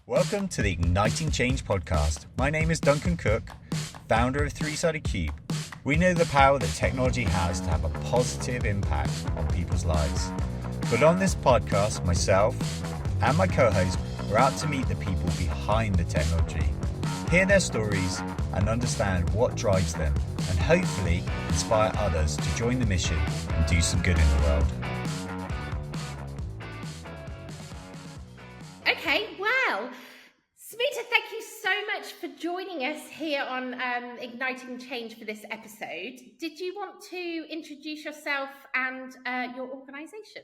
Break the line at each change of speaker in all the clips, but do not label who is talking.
Welcome to the Igniting Change podcast. My name is Duncan Cook, founder of Three-Sided Cube. We know the power that technology has to have a positive impact on people's lives. But on this podcast, myself and my co-host are out to meet the people behind the technology, hear their stories and understand what drives them, and hopefully inspire others to join the mission and do some good in the world.
Okay, well, Smita, thank you so much for joining us here on Igniting Change for this episode. Did you want to introduce yourself and your organisation?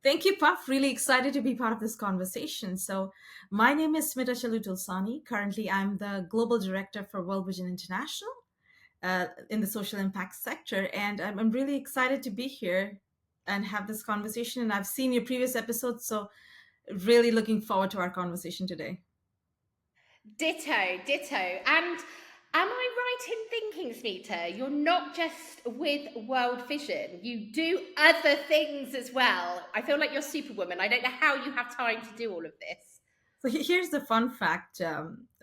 Thank you, Puff. Really excited to be part of this conversation. So, my name is Smita Challu Tulsani. Currently, I'm the Global Director for World Vision International in the social impact sector. And I'm really excited to be here and have this conversation. And I've seen your previous episodes, so really looking forward to our conversation today.
Ditto, ditto. And am I right in thinking, Smita, you're not just with World Vision, you do other things as well. I feel like you're Superwoman. I don't know how you have time to do all of this.
So here's the fun fact.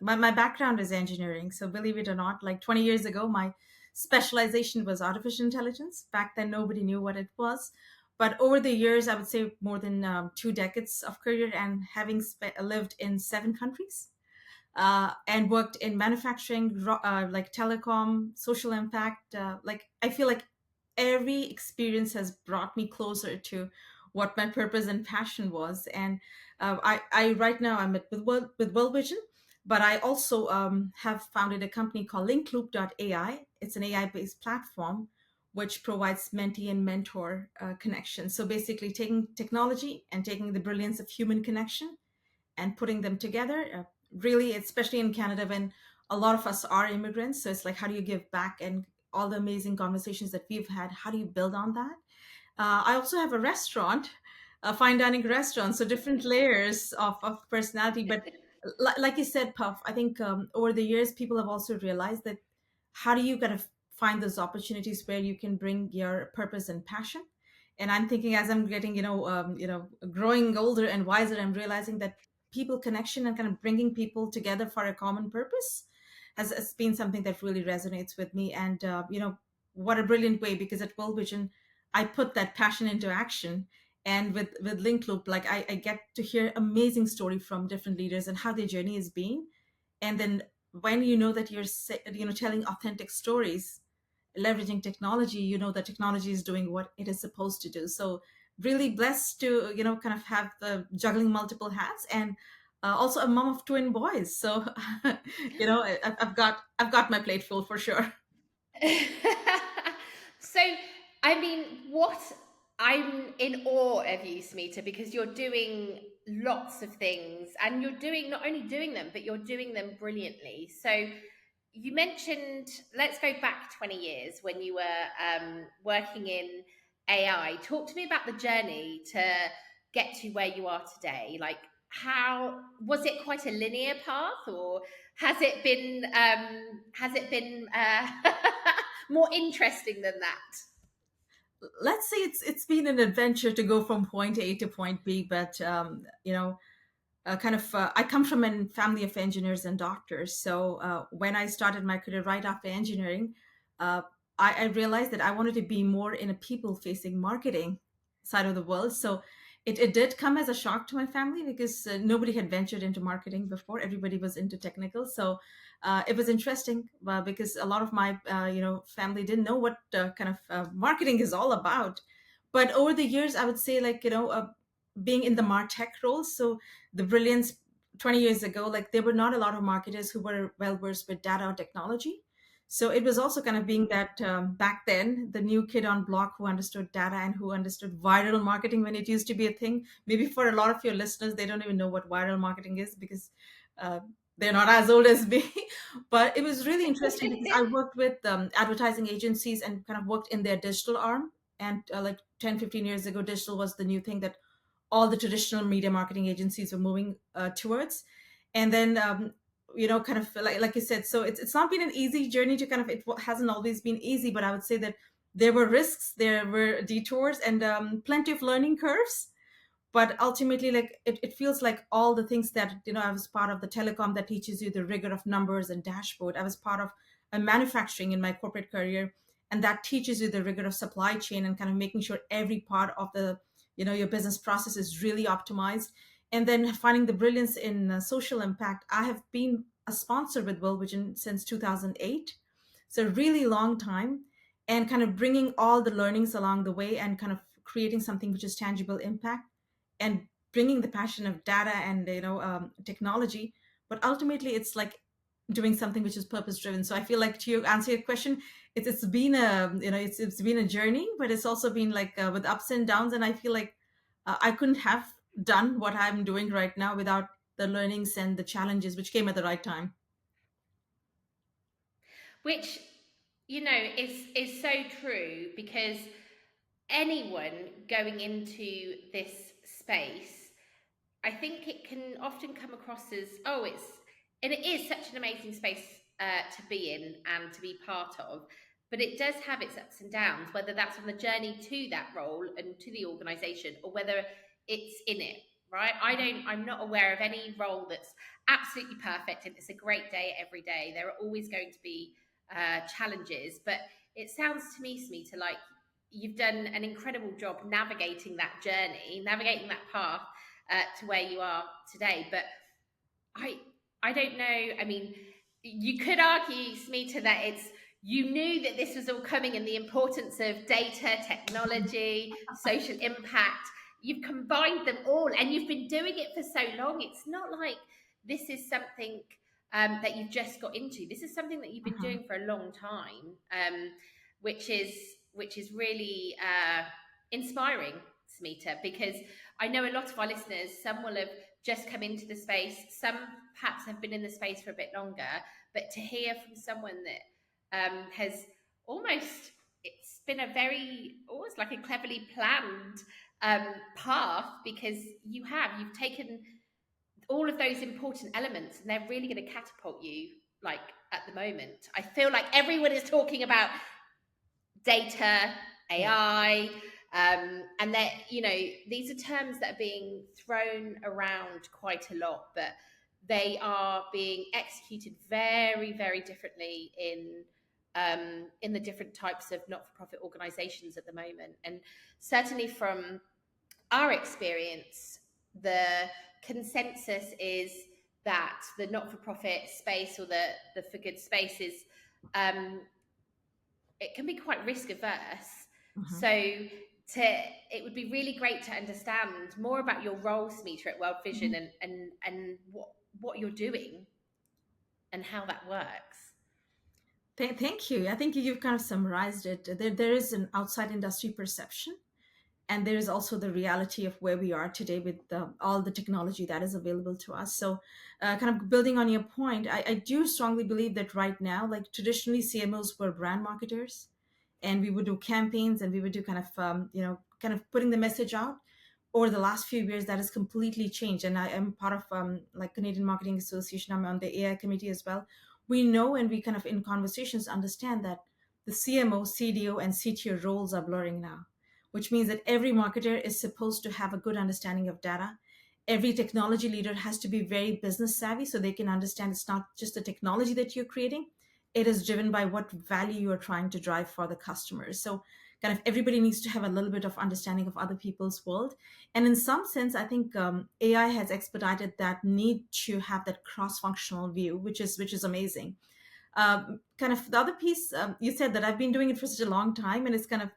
My background is engineering. So believe it or not, like 20 years ago, my specialization was artificial intelligence. Back then, nobody knew what it was. But over the years, I would say more than 2 decades of career and having lived in 7 countries and worked in manufacturing, like telecom, social impact. Like I feel like every experience has brought me closer to what my purpose and passion was. And I right now I'm with World Vision, but I also have founded a company called Linkloop.ai. It's an AI-based platform which provides mentee and mentor connection. So basically, taking technology and taking the brilliance of human connection and putting them together. Really, especially in Canada, when a lot of us are immigrants, so it's like, how do you give back? And all the amazing conversations that we've had, how do you build on that? I also have a restaurant, a fine dining restaurant, so different layers of personality. But like you said, Puff, I think over the years, people have also realized that how do you kind of find those opportunities where you can bring your purpose and passion? And I'm thinking, as I'm getting, growing older and wiser, I'm realizing that people connection and kind of bringing people together for a common purpose has been something that really resonates with me. And what a brilliant way, because at World Vision I put that passion into action. And with Link Loop, like I get to hear amazing story from different leaders and how their journey has been. And then when you know that telling authentic stories, leveraging technology, you know that technology is doing what it is supposed to do. So really blessed to kind of have the juggling multiple hats, and also a mom of twin boys. So I've got my plate full for sure.
So, I mean, what I'm in awe of you, Smita, because you're doing lots of things and you're doing not only doing them, but you're doing them brilliantly. So, you mentioned, let's go back 20 years when you were working in AI. Talk to me about the journey to get to where you are today. Like, how was it quite a linear path, or has it been more interesting than that?
Let's say it's been an adventure to go from point A to point B, but I come from a family of engineers and doctors. So when I started my career right after engineering, uh, I realized that I wanted to be more in a people-facing marketing side of the world. So it did come as a shock to my family, because nobody had ventured into marketing before. Everybody was into technical. So it was interesting because a lot of my family didn't know what kind of marketing is all about. But over the years, I would say, like, being in the martech role, so the brilliance 20 years ago, like there were not a lot of marketers who were well versed with data or technology. So it was also kind of being that back then, the new kid on block who understood data and who understood viral marketing when it used to be a thing. Maybe for a lot of your listeners, they don't even know what viral marketing is, because uh, they're not as old as me. But it was really interesting because I worked with advertising agencies and kind of worked in their digital arm. And like 10, 15 years ago, digital was the new thing that all the traditional media marketing agencies were moving towards. And then kind of like you said, so it's not been an easy journey to kind of, it hasn't always been easy, but I would say that there were risks, there were detours, and plenty of learning curves. But ultimately, like it feels like all the things that, I was part of the telecom that teaches you the rigor of numbers and dashboard. I was part of a manufacturing in my corporate career, and that teaches you the rigor of supply chain and kind of making sure every part of the, your business process is really optimized. And then finding the brilliance in social impact. I have been a sponsor with World Vision since 2008. It's a really long time, and kind of bringing all the learnings along the way and kind of creating something which is tangible impact, and bringing the passion of data and, technology. But ultimately it's like doing something which is purpose driven. So I feel like, to answer your question, it's been a, it's been a journey, but it's also been like, with ups and downs. And I feel like, I couldn't have done what I'm doing right now without the learnings and the challenges which came at the right time.
Which, is so true, because anyone going into this space, I think it can often come across as, oh, and it is such an amazing space to be in and to be part of, but it does have its ups and downs, whether that's on the journey to that role and to the organization, or whether it's in it, right? I'm not aware of any role that's absolutely perfect and it's a great day every day. There are always going to be challenges, but it sounds to me, Smita, like you've done an incredible job navigating that journey, navigating that path to where you are today. But I I don't know. I mean, you could argue, Smita, that you knew that this was all coming, and the importance of data, technology, social impact. You've combined them all, and you've been doing it for so long. It's not like this is something that you've just got into. This is something that you've been
Mhm.
doing for a long time, which is really inspiring, Smita, because I know a lot of our listeners, some will have just come into the space, some perhaps have been in the space for a bit longer, but to hear from someone that has almost, it's been a very, almost like a cleverly planned path, because you've taken all of those important elements and they're really going to catapult you, like at the moment. I feel like everyone is talking about data,
Yeah.
AI, and that, these are terms that are being thrown around quite a lot, but they are being executed very, very differently in the different types of not-for-profit organisations at the moment. And certainly from our experience, the consensus is that the not-for-profit space, or the for good space, is um, it can be quite risk averse.
Mhm.
So it would be really great to understand more about your role, Smita, at World Vision,
Mhm.
and what you're doing and how that works.
Thank you. I think you've kind of summarized it. There is an outside industry perception, and there is also the reality of where we are today with all the technology that is available to us. So, kind of building on your point, I do strongly believe that right now, like traditionally, CMOs were brand marketers, and we would do campaigns and we would do kind of, kind of putting the message out. Over the last few years, that has completely changed, and I am part of, like Canadian Marketing Association. I'm on the AI committee as well. We know, and we kind of in conversations understand that the CMO, CDO, and CTO roles are blurring now, which means that every marketer is supposed to have a good understanding of data. Every technology leader has to be very business savvy so they can understand it's not just the technology that you're creating, it is driven by what value you are trying to drive for the customers. So, kind of everybody needs to have a little bit of understanding of other people's world. And in some sense, I think AI has expedited that need to have that cross-functional view, which is amazing. Kind of the other piece, you said that I've been doing it for such a long time, and it's kind of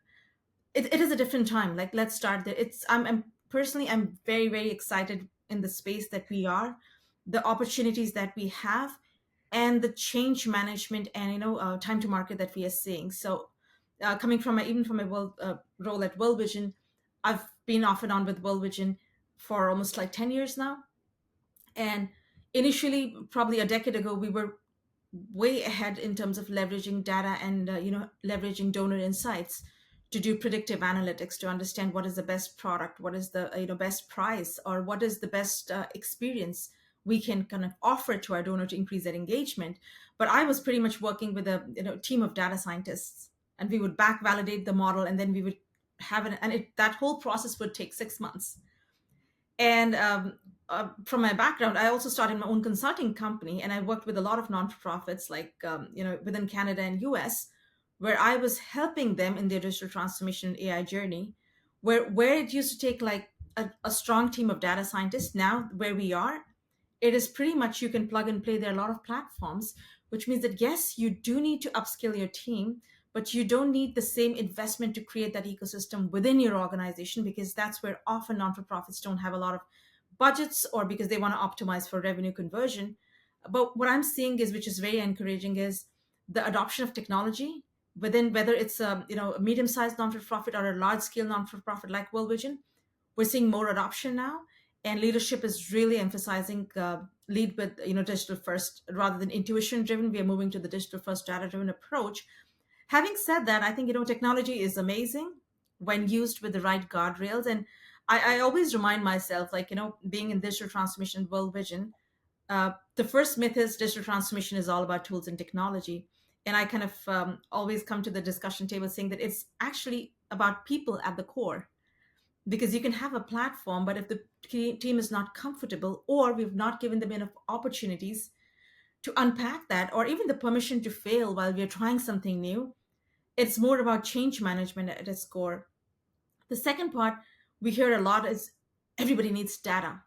it is a different time. Like, let's start there. I'm personally, I'm very, very excited in the space that we are, the opportunities that we have, and the change management and, time to market that we are seeing. So, coming from even from a role at World Vision, I've been off and on with World Vision for almost like 10 years now. And initially, probably a decade ago, we were way ahead in terms of leveraging data and, leveraging donor insights to do predictive analytics to understand what is the best product, what is the, best price, or what is the best experience we can kind of offer to our donor to increase their engagement. But I was pretty much working with a, team of data scientists, and we would back validate the model, and then we would have it, and that whole process would take 6 months. And from my background, I also started my own consulting company, and I worked with a lot of non-profits, like within Canada and US, where I was helping them in their digital transformation and AI journey, where it used to take like a strong team of data scientists. Now, where we are, it is pretty much you can plug and play. There are a lot of platforms, which means that yes, you do need to upskill your team, but you don't need the same investment to create that ecosystem within your organization, because that's where often non-for-profits don't have a lot of budgets, or because they want to optimize for revenue conversion. But what I'm seeing is, which is very encouraging, is the adoption of technology within, whether it's a medium-sized non-for-profit or a large-scale non-for-profit like World Vision. We're seeing more adoption now, and leadership is really emphasizing lead with digital first rather than intuition driven. We are moving to the digital first, data driven approach. Having said that, I think technology is amazing when used with the right guardrails. And I always remind myself, like, being in digital transformation World Vision, the first myth is digital transformation is all about tools and technology. And I kind of always come to the discussion table saying that it's actually about people at the core, because you can have a platform, but if the team is not comfortable, or we've not given them enough opportunities to unpack that, or even the permission to fail while we're trying something new, it's more about change management at its core. The second part we hear a lot is everybody needs data.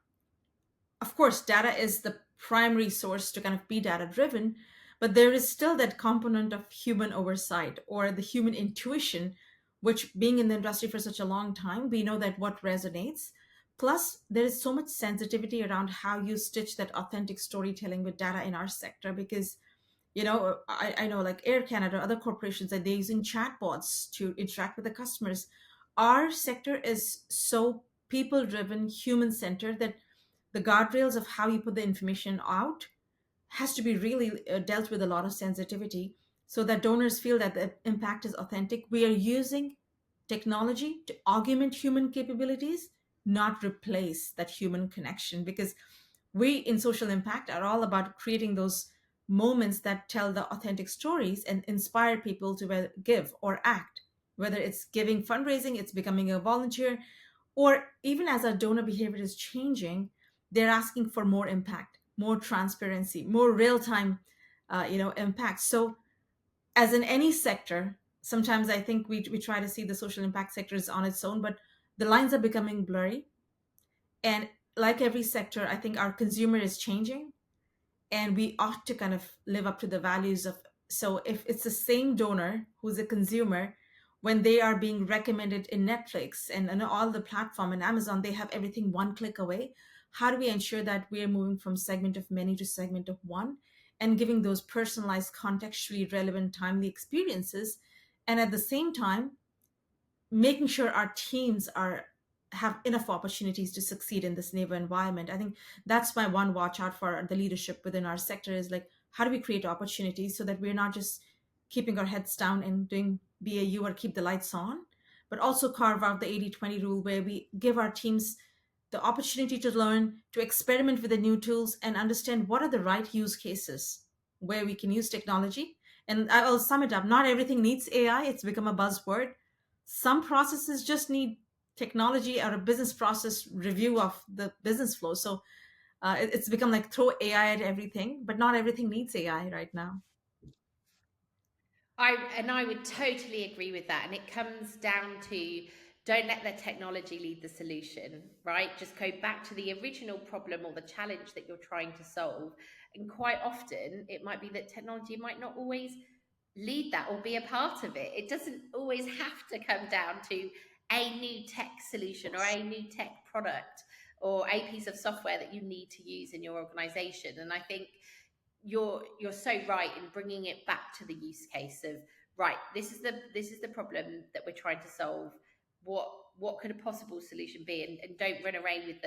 Of course, data is the primary source to kind of be data driven, but there is still that component of human oversight or the human intuition, which, being in the industry for such a long time, we know that what resonates. Plus, there is so much sensitivity around how you stitch that authentic storytelling with data in our sector, because I know, like Air Canada, other corporations, that they're using chatbots to interact with the customers. Our sector is so people driven, human centered, that the guardrails of how you put the information out has to be really dealt with a lot of sensitivity, so that donors feel that the impact is authentic. We are using technology to augment human capabilities, not replace that human connection, because we in social impact are all about creating those moments that tell the authentic stories and inspire people to give or act, whether it's giving, fundraising, it's becoming a volunteer, or even as our donor behavior is changing, they're asking for more impact, more transparency, more real-time impact. So as in any sector, sometimes I think we try to see the social impact sector is on its own, but the lines are becoming blurry. And like every sector, I think our consumer is changing, and we ought to kind of live up to the values of. So if it's the same donor who's a consumer, when they are being recommended in Netflix and all the platform and Amazon, they have everything one click away. How do we ensure that we are moving from segment of many to segment of one, and giving those personalized, contextually relevant, timely experiences, and at the same time making sure our teams are have enough opportunities to succeed in this neighbor environment? I think that's my one watch out for the leadership within our sector, is like, how do we create opportunities so that we're not just keeping our heads down and doing BAU or keep the lights on, but also carve out the 80-20 rule, where we give our teams the opportunity to learn, to experiment with the new tools, and understand what are the right use cases where we can use technology. And I'll sum it up: not everything needs AI, it's become a buzzword. Some processes just need technology or a business process review of the business flow. So it's become like throw AI at everything, but not everything needs AI right now.
I would totally agree with that. And it comes down to, don't let the technology lead the solution, right? Just go back to the original problem or the challenge that you're trying to solve. And quite often, it might be that technology might not always lead that or be a part of it. It doesn't always have to come down to a new tech solution or a new tech product or a piece of software that you need to use in your organization. And I think you're so right in bringing it back to the use case of, right, this is the problem that we're trying to solve. What could a possible solution be? And don't run away with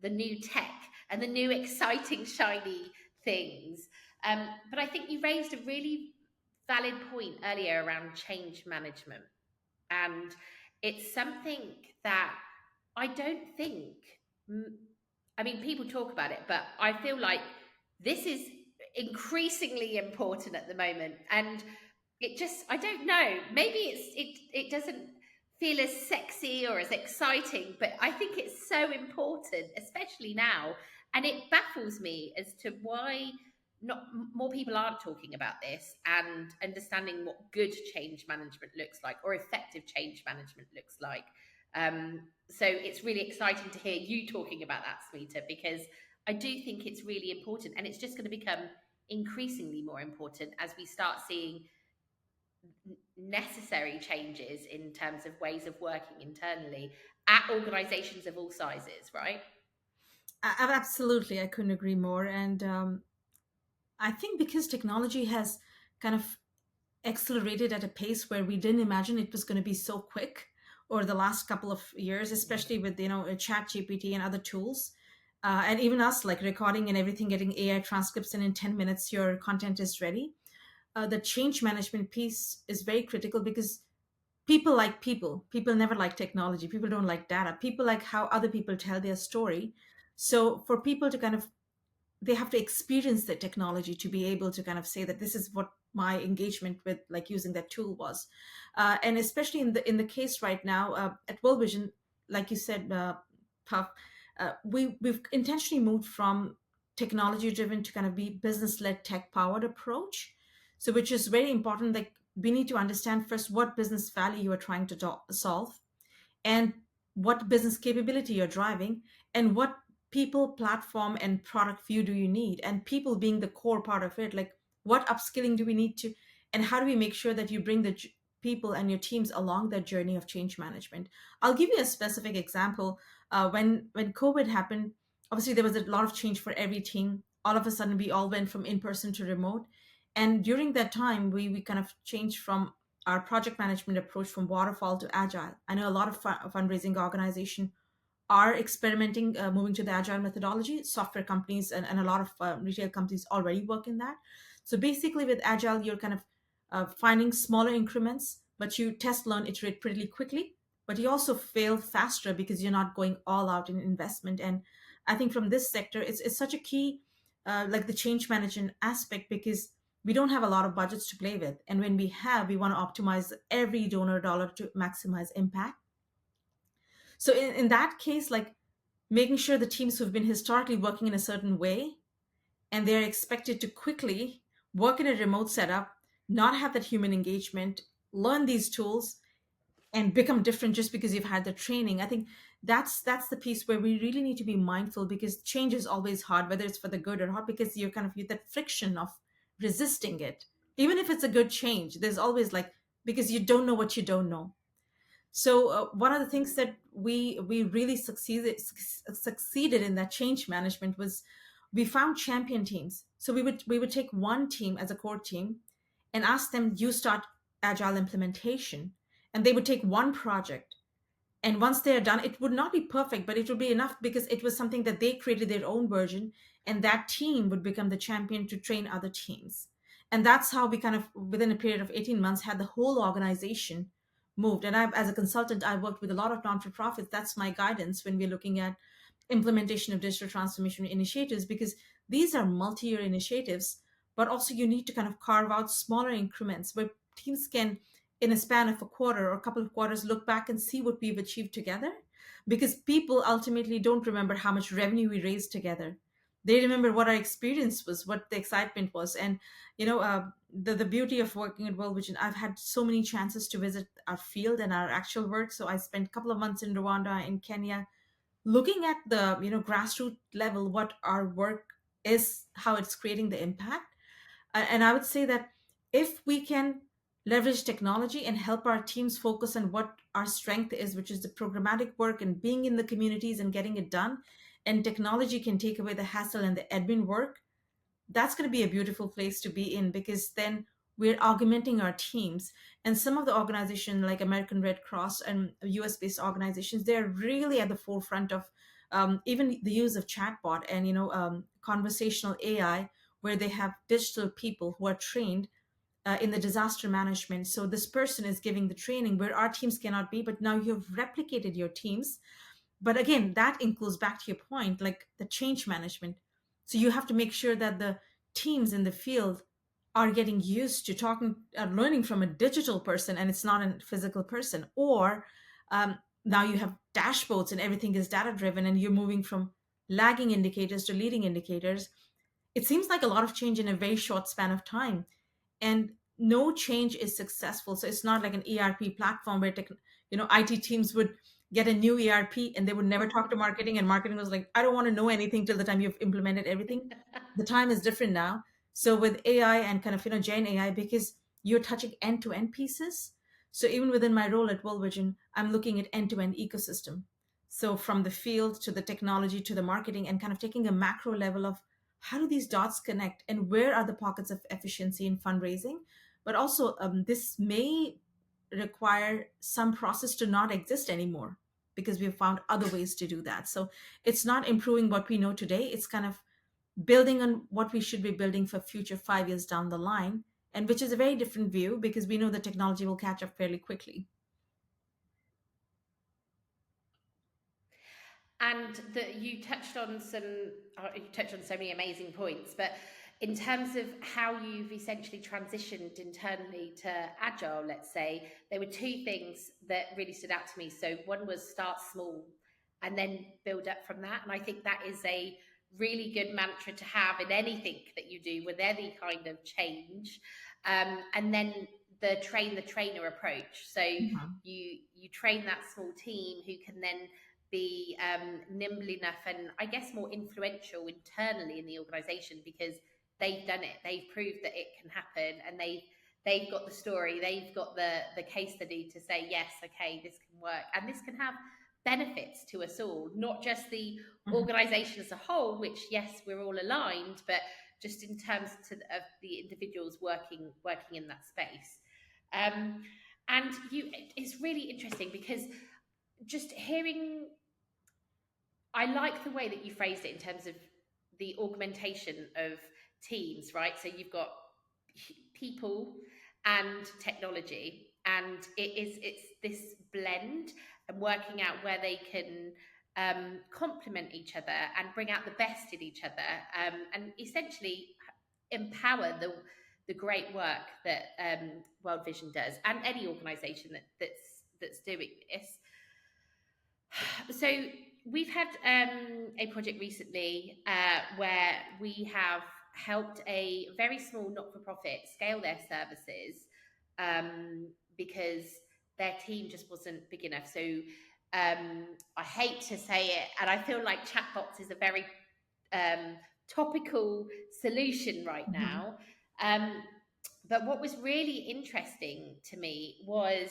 the new tech and the new exciting shiny things. But I think you raised a really valid point earlier around change management, and it's something that I don't think, I mean, people talk about it, but I feel like this is increasingly important at the moment. And it just, I don't know, maybe it doesn't feel as sexy or as exciting, but I think it's so important, especially now. And it baffles me as to why not more people aren't talking about this and understanding what good change management looks like or effective change management looks like. So it's really exciting to hear you talking about that, Smita, because I do think it's really important, and it's just going to become increasingly more important as we start seeing necessary changes in terms of ways of working internally at organizations of all sizes, right?
Absolutely, I couldn't agree more. And I think because technology has kind of accelerated at a pace where we didn't imagine it was going to be so quick over the last couple of years, especially with chat GPT and other tools, and even us like recording and everything, getting AI transcripts, and in 10 minutes your content is ready. The change management piece is very critical because people like people never like technology, people don't like data, people like how other people tell their story. So for people to kind of, they have to experience the technology to be able to kind of say that this is what my engagement with like using that tool was. And especially in the case right now at World Vision, like you said, Puff, we've intentionally moved from technology driven to kind of be business led, tech powered approach. So which is very important. Like we need to understand first what business value you are trying to solve, and what business capability you're driving, and what people, platform, and product view do you need, and people being the core part of it. Like what upskilling do we need to, and how do we make sure that you bring the people and your teams along that journey of change management. I'll give you a specific example. When COVID happened, obviously there was a lot of change for every team. All of a sudden we all went from in person to remote, and during that time we kind of changed from our project management approach from waterfall to agile. I know a lot of fundraising organization are experimenting, moving to the agile methodology. Software companies and a lot of retail companies already work in that. So basically, with agile, you're kind of finding smaller increments, but you test, learn, iterate pretty quickly. But you also fail faster because you're not going all out in investment. And I think from this sector, it's such a key, like the change management aspect, because we don't have a lot of budgets to play with. And when we have, we want to optimize every donor dollar to maximize impact. So in that case, like making sure the teams who've been historically working in a certain way and they're expected to quickly work in a remote setup, not have that human engagement, learn these tools, and become different just because you've had the training. I think that's the piece where we really need to be mindful, because change is always hard, whether it's for the good or not, because you're kind of you that friction of resisting it. Even if it's a good change, there's always like, because you don't know what you don't know. So one of the things that we really succeeded in that change management was we found champion teams. So we would take one team as a core team and ask them, you start agile implementation, and they would take one project. And once they're done, it would not be perfect, but it would be enough because it was something that they created their own version, and that team would become the champion to train other teams. And that's how we kind of, within a period of 18 months, had the whole organization moved. And as a consultant, I worked with a lot of non-for-profits. That's my guidance when we're looking at implementation of digital transformation initiatives, because these are multi-year initiatives, but also you need to kind of carve out smaller increments where teams can, in a span of a quarter or a couple of quarters, look back and see what we've achieved together. Because people ultimately don't remember how much revenue we raised together. They remember what our experience was, what the excitement was. And the beauty of working at World Vision, I've had so many chances to visit our field and our actual work. So I spent a couple of months in Rwanda, in Kenya, looking at the grassroots level, what our work is, how it's creating the impact. And I would say that if we can leverage technology and help our teams focus on what our strength is, which is the programmatic work and being in the communities and getting it done, and technology can take away the hassle and the admin work, that's going to be a beautiful place to be in, because then we're augmenting our teams. And some of the organizations like American Red Cross and US based organizations, they're really at the forefront of even the use of chatbot and conversational AI, where they have digital people who are trained in the disaster management. So this person is giving the training where our teams cannot be, but now you've replicated your teams. But again, that includes, back to your point, like the change management. So you have to make sure that the teams in the field are getting used to talking, learning from a digital person, and it's not a physical person. Or Now you have dashboards and everything is data driven, and you're moving from lagging indicators to leading indicators. It seems like a lot of change in a very short span of time, and no change is successful. So it's not like an ERP platform where IT teams would get a new ERP and they would never talk to marketing, and marketing was like, I don't want to know anything till the time you've implemented everything. The time is different now. So with AI and kind of Gen AI, because you're touching end to end pieces. So even within my role at World Vision, I'm looking at end to end ecosystem. So from the field to the technology to the marketing, and kind of taking a macro level of how do these dots connect and where are the pockets of efficiency in fundraising. But also, this may require some process to not exist anymore because we've found other ways to do that. So it's not improving what we know today, it's kind of building on what we should be building for future 5 years down the line, and which is a very different view because we know the technology will catch up fairly quickly.
And that you touched on so many amazing points, but in terms of how you've essentially transitioned internally to agile, let's say, there were two things that really stood out to me. So one was start small and then build up from that. And I think that is a really good mantra to have in anything that you do with any kind of change. And then the train the trainer approach. So
Mhm.
you train that small team who can then be nimble enough and I guess more influential internally in the organization because they've done it, they've proved that it can happen, and they've got the story, they've got the case study to say yes, okay, this can work and this can have benefits to us all, not just the
Mhm.
organization as a whole, which yes, we're all aligned, but just in terms of the individuals working in that space. And it's really interesting because just hearing, I like the way that you phrased it in terms of the augmentation of teams, right? So you've got people and technology, and it's this blend and working out where they can complement each other and bring out the best in each other, and essentially empower the great work that World Vision does, and any organisation that's doing this. So we've had a project recently where we have helped a very small not-for-profit scale their services because their team just wasn't big enough. So I hate to say it, and I feel like chatbots is a very topical solution right
Mhm.
now. But what was really interesting to me was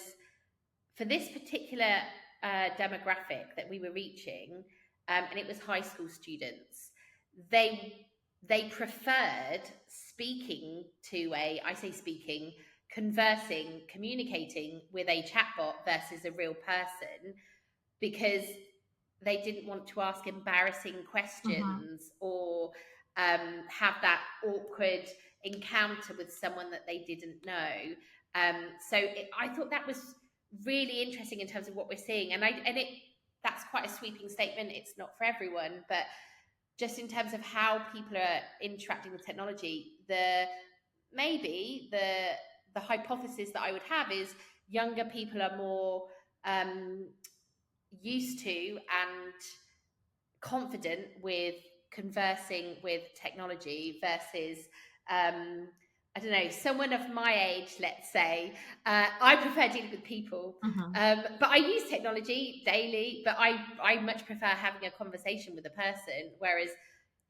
for this particular demographic that we were reaching, and it was high school students, they they preferred speaking to I say speaking, conversing, communicating with a chatbot versus a real person because they didn't want to ask embarrassing
Mhm.
questions or have that awkward encounter with someone that they didn't know. I thought that was really interesting in terms of what we're seeing, and it that's quite a sweeping statement. It's not for everyone, but just in terms of how people are interacting with technology, maybe the hypothesis that I would have is younger people are more um, used to and confident with conversing with technology versus I don't know, someone of my age, let's say. I prefer dealing with people,
Mhm.
but I use technology daily. But I much prefer having a conversation with a person. Whereas,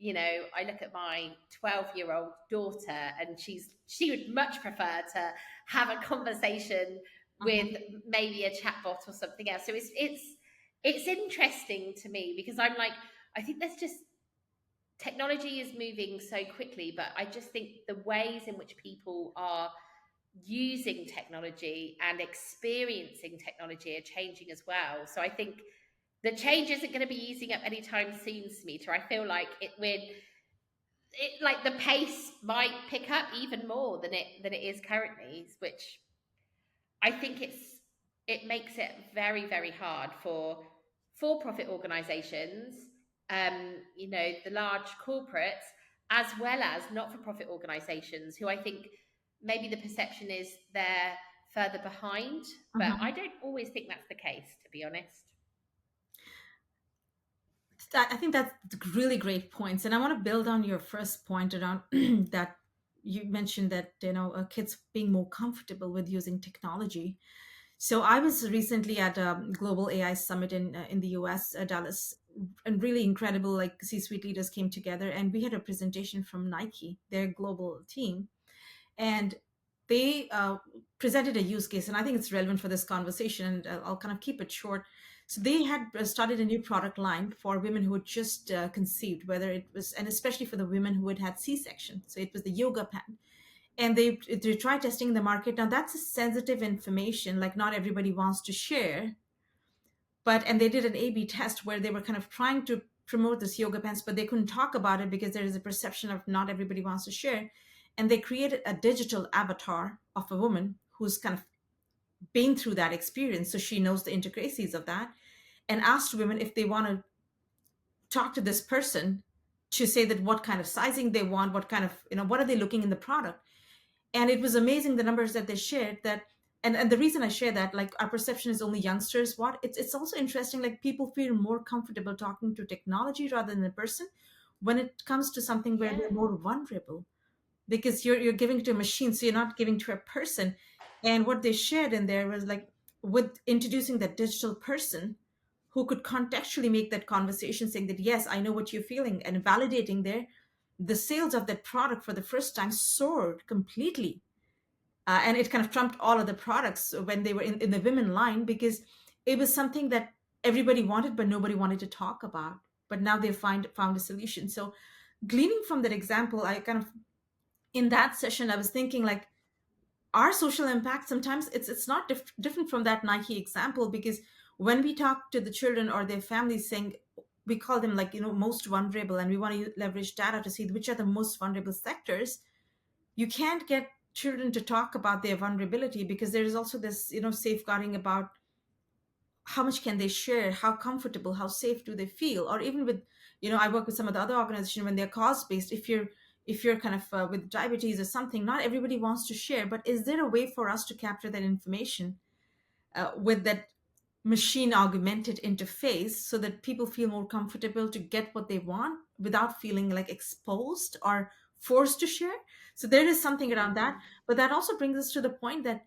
I look at my 12-year-old daughter, and she would much prefer to have a conversation with
Mhm.
maybe a chatbot or something else. So it's interesting to me because I'm like, I think there's just technology is moving so quickly, but I just think the ways in which people are using technology and experiencing technology are changing as well. So I think the change isn't going to be easing up anytime soon, Smita. I feel like like the pace might pick up even more than it is currently, which I think it makes it very, very hard for profit organisations, the large corporates, as well as not for profit organisations, who I think maybe the perception is they're further behind, but I don't always think that's the case, to be honest.
I think that's really great points, and I want to build on your first point around that you mentioned that kids being more comfortable with using technology. So I was recently at a global AI summit in the US, Dallas, and really incredible like C-suite leaders came together, and we had a presentation from Nike, their global team, and they presented a use case, and I think it's relevant for this conversation, and I'll kind of keep it short. So they had started a new product line for women who had just conceived, whether it was, and especially for the women who had had C-section. So it was the yoga pant, and they tried testing the market. Now that's a sensitive information, like not everybody wants to share, and they did an A/B test where they were kind of trying to promote this yoga pants, but they couldn't talk about it because there is a perception of not everybody wants to share. And they created a digital avatar of a woman who's kind of been through that experience, so she knows the intricacies of that, and asked women if they want to talk to this person to say that what kind of sizing they want, what kind of, what are they looking in the product. And it was amazing the numbers that they shared that. And the reason I share that, like our perception is only youngsters, what it's also interesting, like people feel more comfortable talking to technology rather than a person when it comes to something where
Yeah.
they're more vulnerable, because you're giving to a machine, so you're not giving to a person. And what they shared in there was like, with introducing that digital person who could contextually make that conversation, saying that yes, I know what you're feeling, and validating there, the sales of that product for the first time soared completely. And it kind of trumped all of the products when they were in the women line, because it was something that everybody wanted but nobody wanted to talk about. But now they found a solution. So gleaning from that example, I kind of, in that session I was thinking like, our social impact sometimes it's not different from that Nike example, because when we talk to the children or their families, saying, we call them like, most vulnerable, and we want to leverage data to see which are the most vulnerable sectors. You can't get children to talk about their vulnerability, because there is also this, safeguarding about how much can they share, how comfortable, how safe do they feel. Or even with, I work with some of the other organizations when they're cause based. If you're kind of with diabetes or something, not everybody wants to share, but is there a way for us to capture that information with that machine augmented interface, so that people feel more comfortable to get what they want without feeling like exposed or forced to share? So there is something around that. But that also brings us to the point that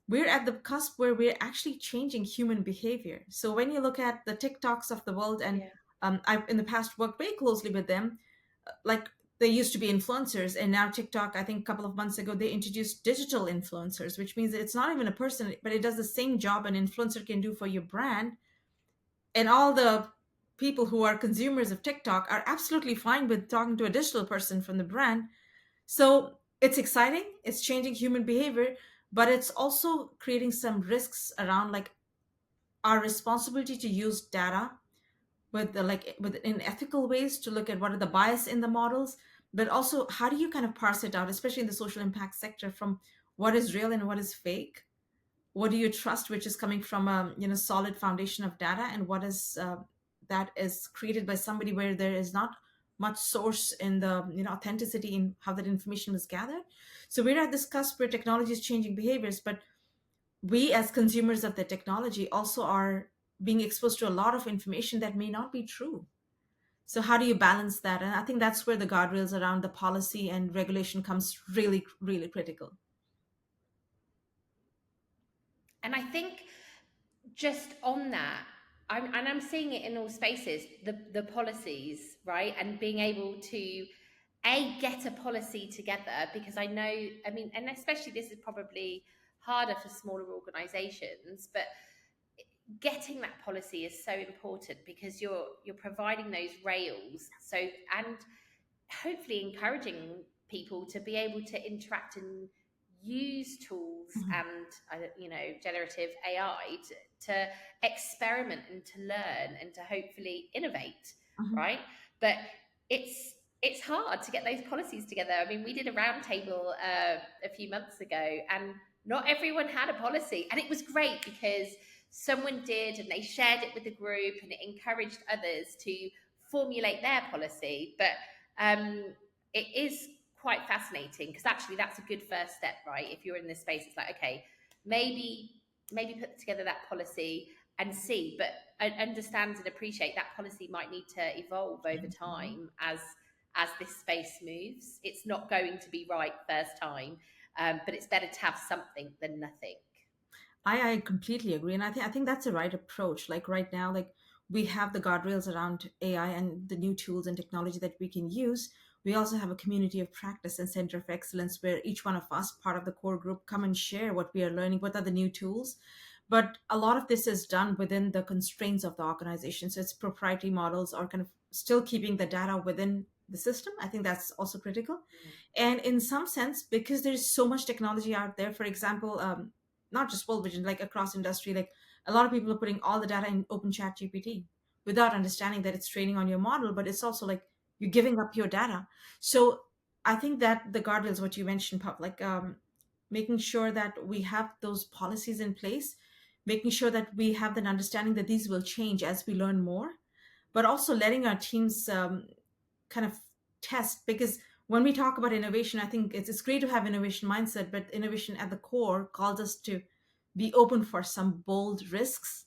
we're at the cusp where we're actually changing human behavior. So when you look at the TikToks of the world, and
Yeah.
I've in the past worked very closely with them, like they used to be influencers, and now TikTok, I think a couple of months ago, they introduced digital influencers, which means that it's not even a person, but it does the same job an influencer can do for your brand. And all the people who are consumers of TikTok are absolutely fine with talking to a digital person from the brand. So it's exciting, it's changing human behavior, but it's also creating some risks around like our responsibility to use data with in ethical ways, to look at what are the bias in the models, but also how do you kind of parse it out, especially in the social impact sector, from what is real and what is fake. What do you trust, which is coming from a solid foundation of data, and what is that is created by somebody where there is not much source in the authenticity in how that information was gathered. So we're at this cusp where technology is changing behaviors, but we as consumers of the technology also are being exposed to a lot of information that may not be true. So how do you balance that? And I think that's where the guardrails around the policy and regulation comes really, really critical.
And I think just on that, I'm seeing it in all spaces, the policies, right? And being able to get a policy together, because I know, I mean, and especially this is probably harder for smaller organizations, but getting that policy is so important, because you're providing those rails, so, and hopefully encouraging people to be able to interact and use tools
Mhm.
and generative AI to experiment and to learn and to hopefully innovate,
Mhm.
right? But it's hard to get those policies together. I mean, we did a roundtable a few months ago, and not everyone had a policy, and it was great because someone did, and they shared it with the group, and it encouraged others to formulate their policy. But it is quite fascinating, because actually that's a good first step, right? If you're in this space, it's like, okay, maybe put together that policy and see, but understand and appreciate that policy might need to evolve over time as this space moves. It's not going to be right first time, but it's better to have something than nothing.
I completely agree, and I think that's the right approach. Like right now, like we have the guardrails around AI and the new tools and technology that we can use. We also have a community of practice and center of excellence where each one of us, part of the core group, come and share what we are learning, what are the new tools. But a lot of this is done within the constraints of the organization. So it's proprietary models or kind of still keeping the data within the system. I think that's also critical. And in some sense, because there's so much technology out there, for example, not just World Vision, like across industry, like a lot of people are putting all the data in open chat GPT without understanding that it's training on your model, but it's also like you're giving up your data. So I think that the guardrails, what you mentioned, Pop, like making sure that we have those policies in place, making sure that we have that understanding that these will change as we learn more, but also letting our teams kind of test, because when we talk about innovation, I think it's great to have innovation mindset, but innovation at the core calls us to be open for some bold risks,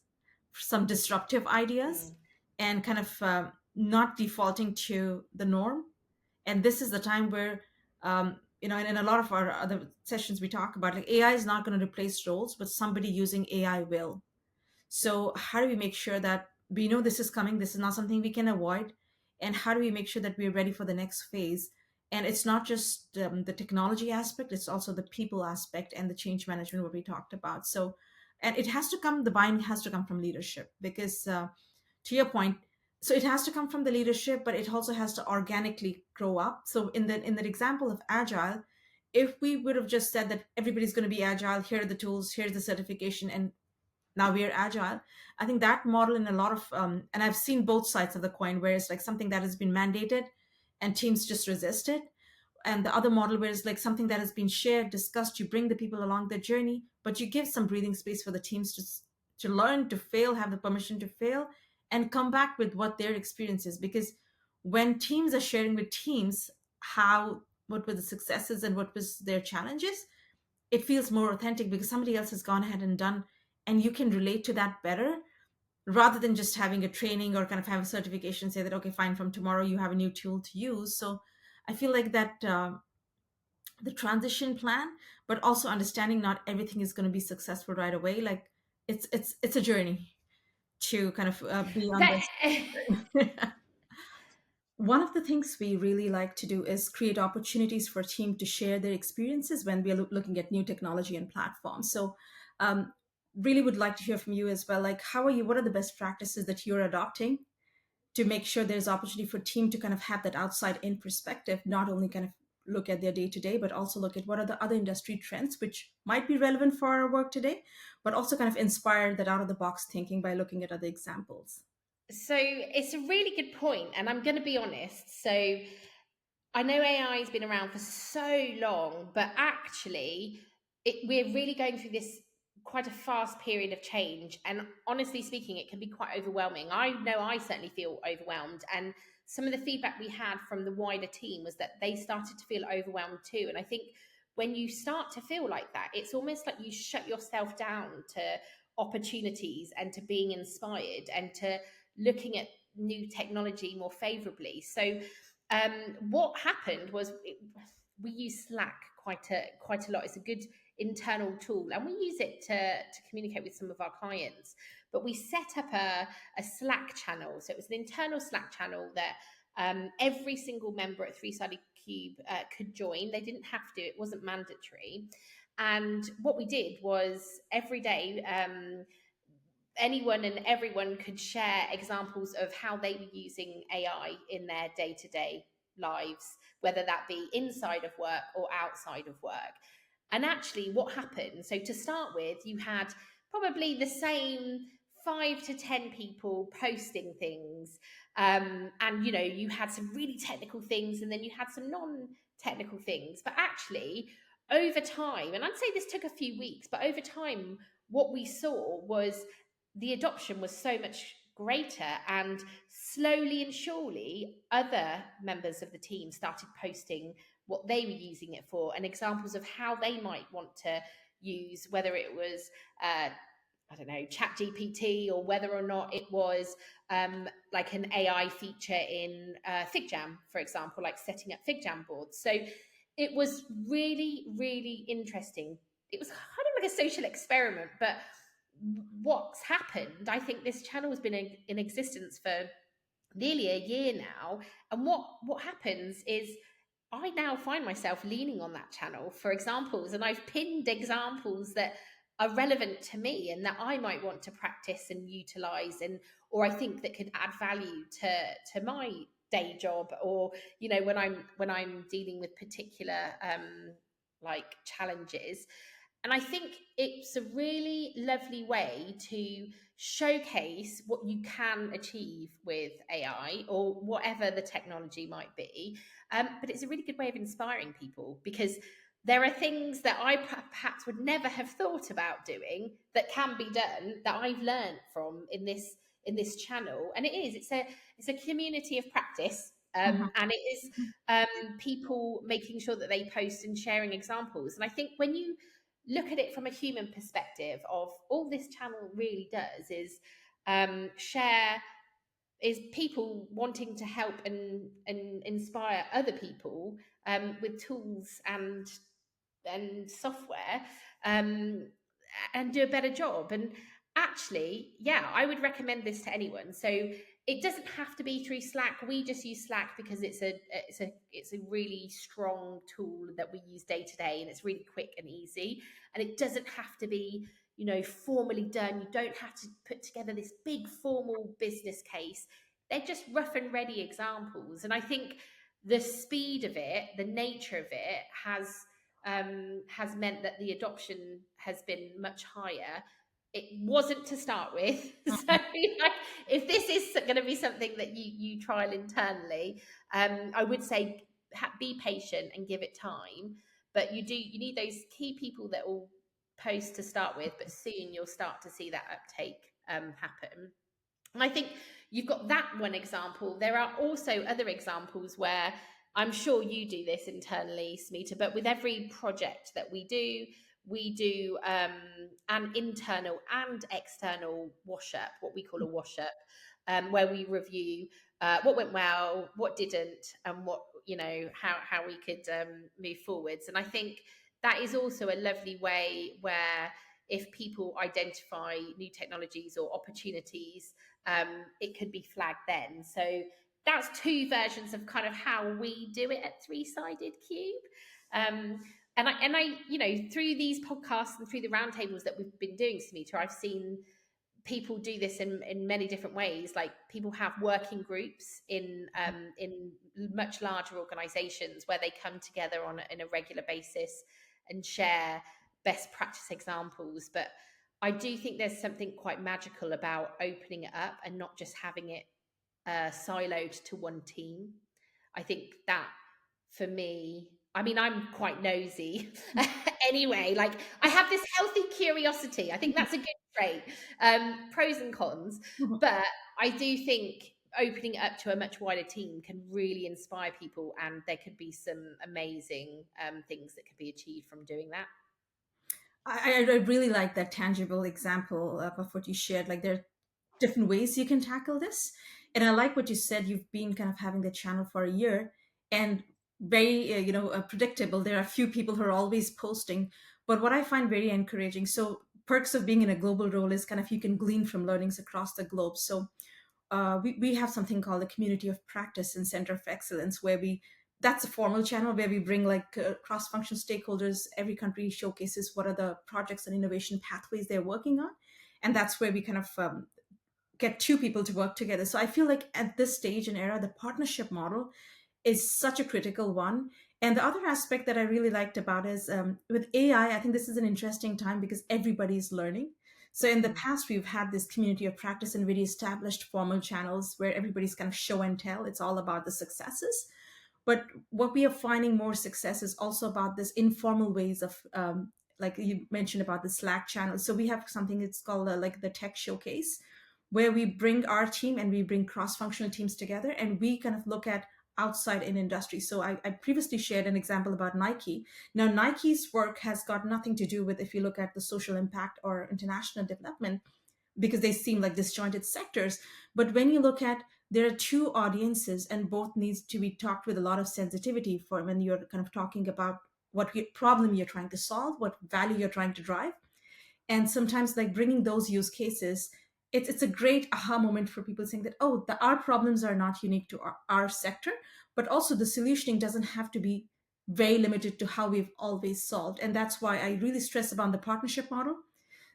some disruptive ideas,
Mm.
and kind of not defaulting to the norm. And this is the time where and in a lot of our other sessions we talk about, like, AI is not going to replace roles, but somebody using AI will. So, how do we make sure that we know this is coming? This is not something we can avoid. And how do we make sure that we're ready for the next phase? And it's not just the technology aspect, it's also the people aspect and the change management, what we talked about. So, and it has to come, the buying has to come from leadership because, to your point, so it has to come from the leadership, but it also has to organically grow up. So, in that example of agile, if we would have just said that everybody's going to be agile, here are the tools, here's the certification, and now we are agile. I think that model in a lot of and I've seen both sides of the coin, where it's like something that has been mandated and teams just resist it, and the other model where it's like something that has been shared, discussed, you bring the people along the journey, but you give some breathing space for the teams to learn, to fail, have the permission to fail, and come back with what their experience is. Because when teams are sharing with teams how, what were the successes and what was their challenges, it feels more authentic because somebody else has gone ahead and done, and you can relate to that better, rather than just having a training or kind of have a certification say that, okay, fine, from tomorrow you have a new tool to use. So I feel like that the transition plan, but also understanding not everything is going to be successful right away. Like it's a journey to kind of be on
That
this. One of the things we really like to do is create opportunities for team to share their experiences when we are looking at new technology and platforms. So, really would like to hear from you as well. Like, how are you? What are the best practices that you're adopting to make sure there's opportunity for team to kind of have that outside in perspective, not only kind of look at their day to day, but also look at what are the other industry trends which might be relevant for our work today, but also kind of inspire that out of the box thinking by looking at other examples.
So it's a really good point, and I'm going to be honest. So I know AI has been around for so long, but actually, we're really going through this quite a fast period of change. And honestly speaking, it can be quite overwhelming. I know I certainly feel overwhelmed. And some of the feedback we had from the wider team was that they started to feel overwhelmed too. And I think when you start to feel like that, it's almost like you shut yourself down to opportunities and to being inspired and to looking at new technology more favorably. So what happened was we use Slack quite a lot. It's a good internal tool, and we use it to communicate with some of our clients. But we set up a Slack channel, so it was an internal Slack channel that every single member at Three Sided Cube could join. They didn't have to; it wasn't mandatory. And what we did was every day, anyone and everyone could share examples of how they were using AI in their day-to-day lives, whether that be inside of work or outside of work. And actually, what happened? So, to start with, you had probably the same 5 to 10 people posting things. And, you had some really technical things and then you had some non technical things. But actually, over time, and I'd say this took a few weeks, but over time, what we saw was the adoption was so much greater, and slowly and surely other members of the team started posting what they were using it for and examples of how they might want to use, whether it was I don't know, ChatGPT, or whether or not it was like an AI feature in FigJam, for example, like setting up FigJam boards. So it was really, really interesting. It was kind of like a social experiment, but what's happened, I think this channel has been in existence for nearly a year now. And what happens is I now find myself leaning on that channel for examples, and I've pinned examples that are relevant to me and that I might want to practice and utilize, and or I think that could add value to my day job, or when I'm dealing with particular like challenges. And I think it's a really lovely way to showcase what you can achieve with AI or whatever the technology might be. But it's a really good way of inspiring people, because there are things that I perhaps would never have thought about doing that can be done, that I've learned from in this channel. And it's a community of practice. And it is people making sure that they post and sharing examples. And I think when you look at it from a human perspective, of all this channel really does is share, is people wanting to help and inspire other people with tools and software, um, and do a better job. And actually, yeah, I would recommend this to anyone. So it doesn't have to be through Slack. We just use Slack because it's a really strong tool that we use day to day, and it's really quick and easy. And it doesn't have to be, formally done. You don't have to put together this big formal business case. They're just rough and ready examples. And I think the speed of it, the nature of it, has meant that the adoption has been much higher. It wasn't to start with. So like, if this is going to be something that you trial internally, I would say be patient and give it time. But you need those key people that will post to start with, but soon you'll start to see that uptake happen. And I think you've got that one example. There are also other examples where I'm sure you do this internally, Smita, but with every project that we do an internal and external wash up, what we call a wash up, where we review what went well, what didn't, and how we could move forwards. And I think that is also a lovely way where, if people identify new technologies or opportunities, it could be flagged then. So that's two versions of kind of how we do it at Three-Sided Cube. And I, through these podcasts and through the roundtables that we've been doing, Smita, I've seen people do this in many different ways. Like, people have working groups in much larger organizations where they come together on a regular basis and share best practice examples. But I do think there's something quite magical about opening it up and not just having it siloed to one team. I think that, for me, I mean, I'm quite nosy anyway. Like, I have this healthy curiosity. I think that's a good trait. Pros and cons. But I do think opening it up to a much wider team can really inspire people, and there could be some amazing things that could be achieved from doing that.
I really like that tangible example of what you shared. Like, there are different ways you can tackle this. And I like what you said. You've been kind of having the channel for a year, and very, predictable. There are a few people who are always posting. But what I find very encouraging, so perks of being in a global role is kind of you can glean from learnings across the globe. So we have something called the Community of Practice and Center of Excellence, where that's a formal channel where we bring like cross-functional stakeholders. Every country showcases what are the projects and innovation pathways they're working on. And that's where we kind of get two people to work together. So I feel like at this stage and era, the partnership model is such a critical one. And the other aspect that I really liked about is with AI, I think this is an interesting time because everybody's learning. So in the past, we've had this community of practice and very established formal channels where everybody's kind of show and tell. It's all about the successes. But what we are finding more success is also about this informal ways of, like you mentioned about the Slack channel. So we have something, it's called like the Tech Showcase, where we bring our team and we bring cross-functional teams together, and we kind of look at outside in industry. So I previously shared an example about Nike. Now, Nike's work has got nothing to do with if you look at the social impact or international development, because they seem like disjointed sectors. But when you look at, there are two audiences, and both needs to be talked with a lot of sensitivity for when you're kind of talking about what problem you're trying to solve, what value you're trying to drive. And sometimes like bringing those use cases, it's a great aha moment for people saying that, oh, our problems are not unique to our sector, but also the solutioning doesn't have to be very limited to how we've always solved. And that's why I really stress about the partnership model.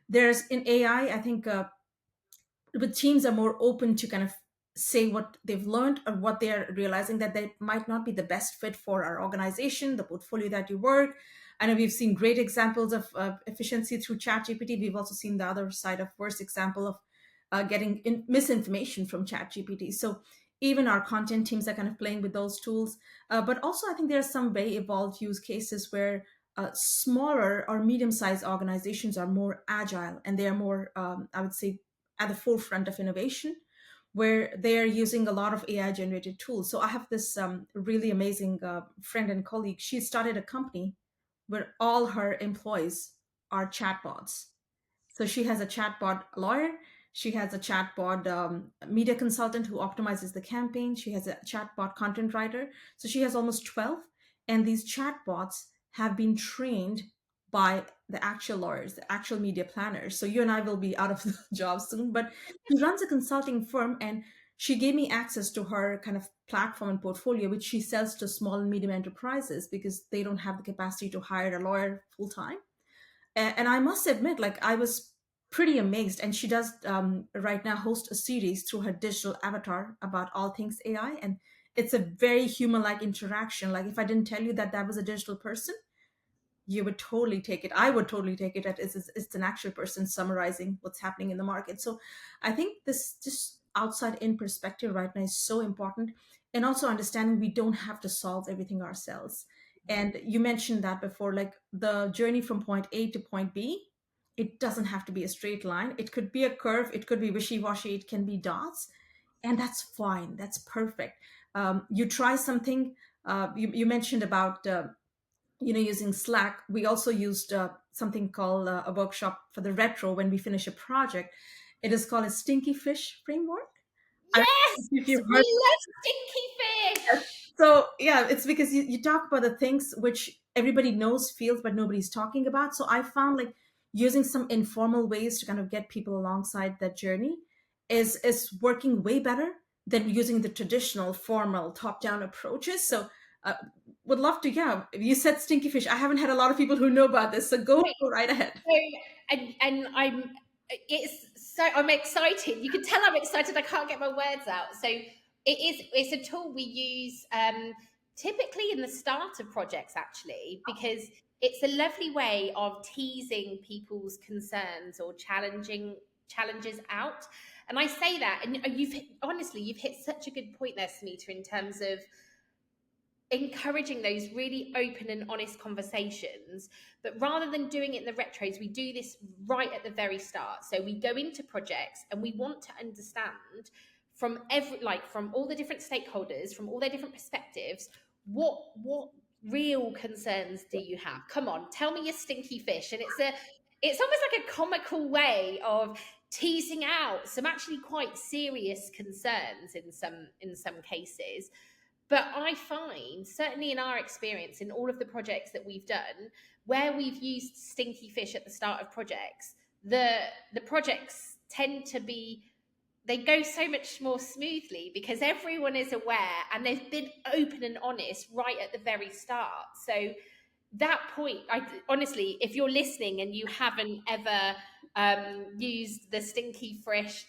There's in AI, I think but teams are more open to kind of say what they've learned or what they're realizing that they might not be the best fit for our organization, the portfolio that you work. I know we've seen great examples of efficiency through ChatGPT. We've also seen the other side of worst example of getting misinformation from ChatGPT. So even our content teams are kind of playing with those tools. But also, I think there are some very evolved use cases where smaller or medium-sized organizations are more agile, and they are more, I would say, at the forefront of innovation, where they are using a lot of AI generated tools. So I have this really amazing friend and colleague. She started a company where all her employees are chatbots. So she has a chatbot lawyer. She has a chatbot media consultant who optimizes the campaign. She has a chatbot content writer. So she has almost 12. And these chatbots have been trained by the actual lawyers, the actual media planners. So you and I will be out of the job soon. But she runs a consulting firm, and she gave me access to her kind of platform and portfolio, which she sells to small and medium enterprises because they don't have the capacity to hire a lawyer full time. And I must admit, like, I was pretty amazed. And she does right now host a series through her digital avatar about all things AI, and it's a very human-like interaction. Like, if I didn't tell you that that was a digital person, you would totally take it. I would totally take it as it's an actual person summarizing what's happening in the market. So I think this just outside in perspective right now is so important. And also understanding we don't have to solve everything ourselves. And you mentioned that before, like the journey from point A to point B, it doesn't have to be a straight line. It could be a curve, it could be wishy-washy, it can be dots. And that's fine. That's perfect. You try something. You mentioned about using Slack. We also used something called a workshop for the retro when we finish a project. It is called a stinky fish framework. I don't
Yes,
know if you've heard.
we love stinky fish.
So yeah, it's because you talk about the things which everybody knows, feels, but nobody's talking about. So I found like using some informal ways to kind of get people alongside that journey is working way better than using the traditional formal top-down approaches. So uh, would love to, yeah. You said stinky fish. I haven't had a lot of people who know about this, so go right ahead.
So, and I'm excited. You can tell I'm excited. I can't get my words out. So it's a tool we use typically in the start of projects, actually, because it's a lovely way of teasing people's concerns or challenges out. And I say that, and you've hit such a good point there, Smita, in terms of encouraging those really open and honest conversations. But rather than doing it in the retros, we do this right at the very start. So we go into projects and we want to understand from from all the different stakeholders, from all their different perspectives, what real concerns do you have? Come on, tell me your stinky fish. And it's almost like a comical way of teasing out some actually quite serious concerns in some cases. But I find, certainly in our experience, in all of the projects that we've done, where we've used stinky fish at the start of projects, the projects tend to be, they go so much more smoothly because everyone is aware and they've been open and honest right at the very start. So that point, honestly, if you're listening and you haven't ever used the stinky fish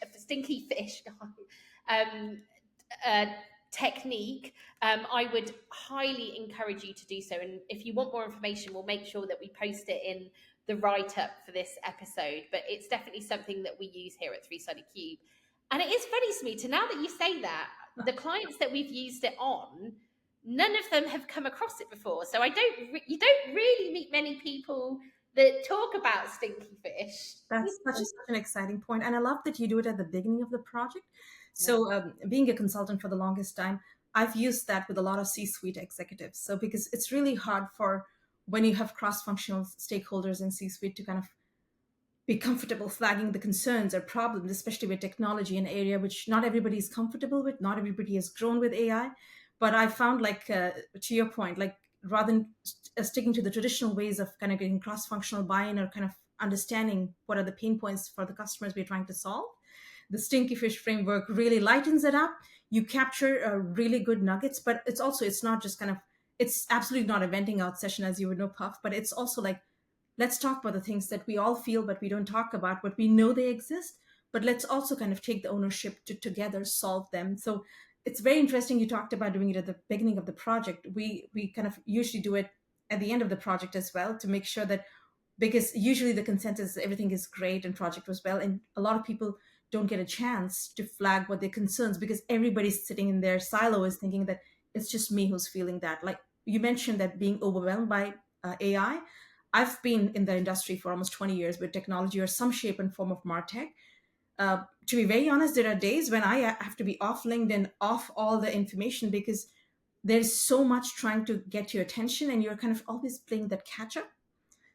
uh, technique, I would highly encourage you to do so. And if you want more information, we'll make sure that we post it in the write-up for this episode. But it's definitely something that we use here at Three Sided Cube. And it is funny, Smita, now that you say that, the clients that we've used it on, none of them have come across it before. So you don't really meet many people that talk about stinky fish.
That's such an exciting point. And I love that you do it at the beginning of the project. So being a consultant for the longest time, I've used that with a lot of C-suite executives. So because it's really hard for when you have cross-functional stakeholders in C-suite to kind of be comfortable flagging the concerns or problems, especially with technology, an area which not everybody is comfortable with. Not everybody has grown with AI. But I found, like, to your point, like rather than sticking to the traditional ways of kind of getting cross-functional buy-in or kind of understanding what are the pain points for the customers we're trying to solve, the Stinky Fish framework really lightens it up. You capture really good nuggets, but it's not just kind of, it's absolutely not a venting out session, as you would know, Puff, but it's also like, let's talk about the things that we all feel but we don't talk about, but we know they exist. But let's also kind of take the ownership to together solve them. So it's very interesting. You talked about doing it at the beginning of the project. We kind of usually do it at the end of the project as well, to make sure that, because usually the consensus is everything is great and project was well, and a lot of people don't get a chance to flag what their concerns, because everybody's sitting in their silo is thinking that it's just me who's feeling that. Like you mentioned, that being overwhelmed by AI. I've been in the industry for almost 20 years with technology or some shape and form of martech. To be very honest, there are days when I have to be off LinkedIn, off all the information, because there's so much trying to get your attention and you're kind of always playing that catch up.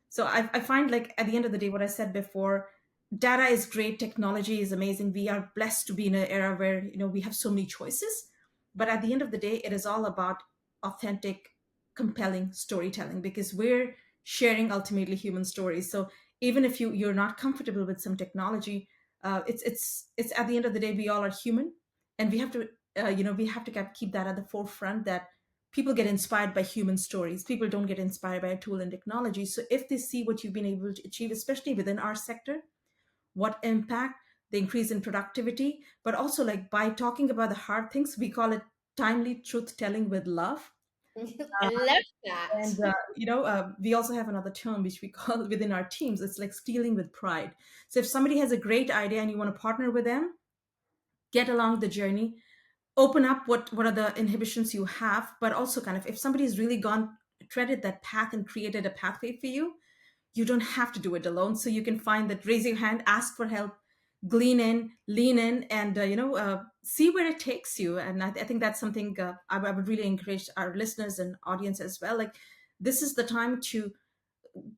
So I find, like, at the end of the day, what I said before, data is great, technology is amazing. We are blessed to be in an era where, we have so many choices. But at the end of the day, it is all about authentic, compelling storytelling, because we're sharing ultimately human stories. So even if you're not comfortable with some technology, it's at the end of the day, we all are human, and we have to we have to keep that at the forefront, that people get inspired by human stories. People don't get inspired by a tool and technology. So if they see what you've been able to achieve, especially within our sector, what impact, the increase in productivity, but also, like, by talking about the hard things, we call it timely truth telling with love.
I love that.
And we also have another term which we call within our teams. It's like stealing with pride. So if somebody has a great idea and you want to partner with them, get along the journey, open up what are the inhibitions you have, but also kind of, if somebody's really gone treaded that path and created a pathway for you, you don't have to do it alone. So you can find that, raise your hand, ask for help, glean in, lean in, and see where it takes you. And I think that's something I would really encourage our listeners and audience as well. Like, this is the time to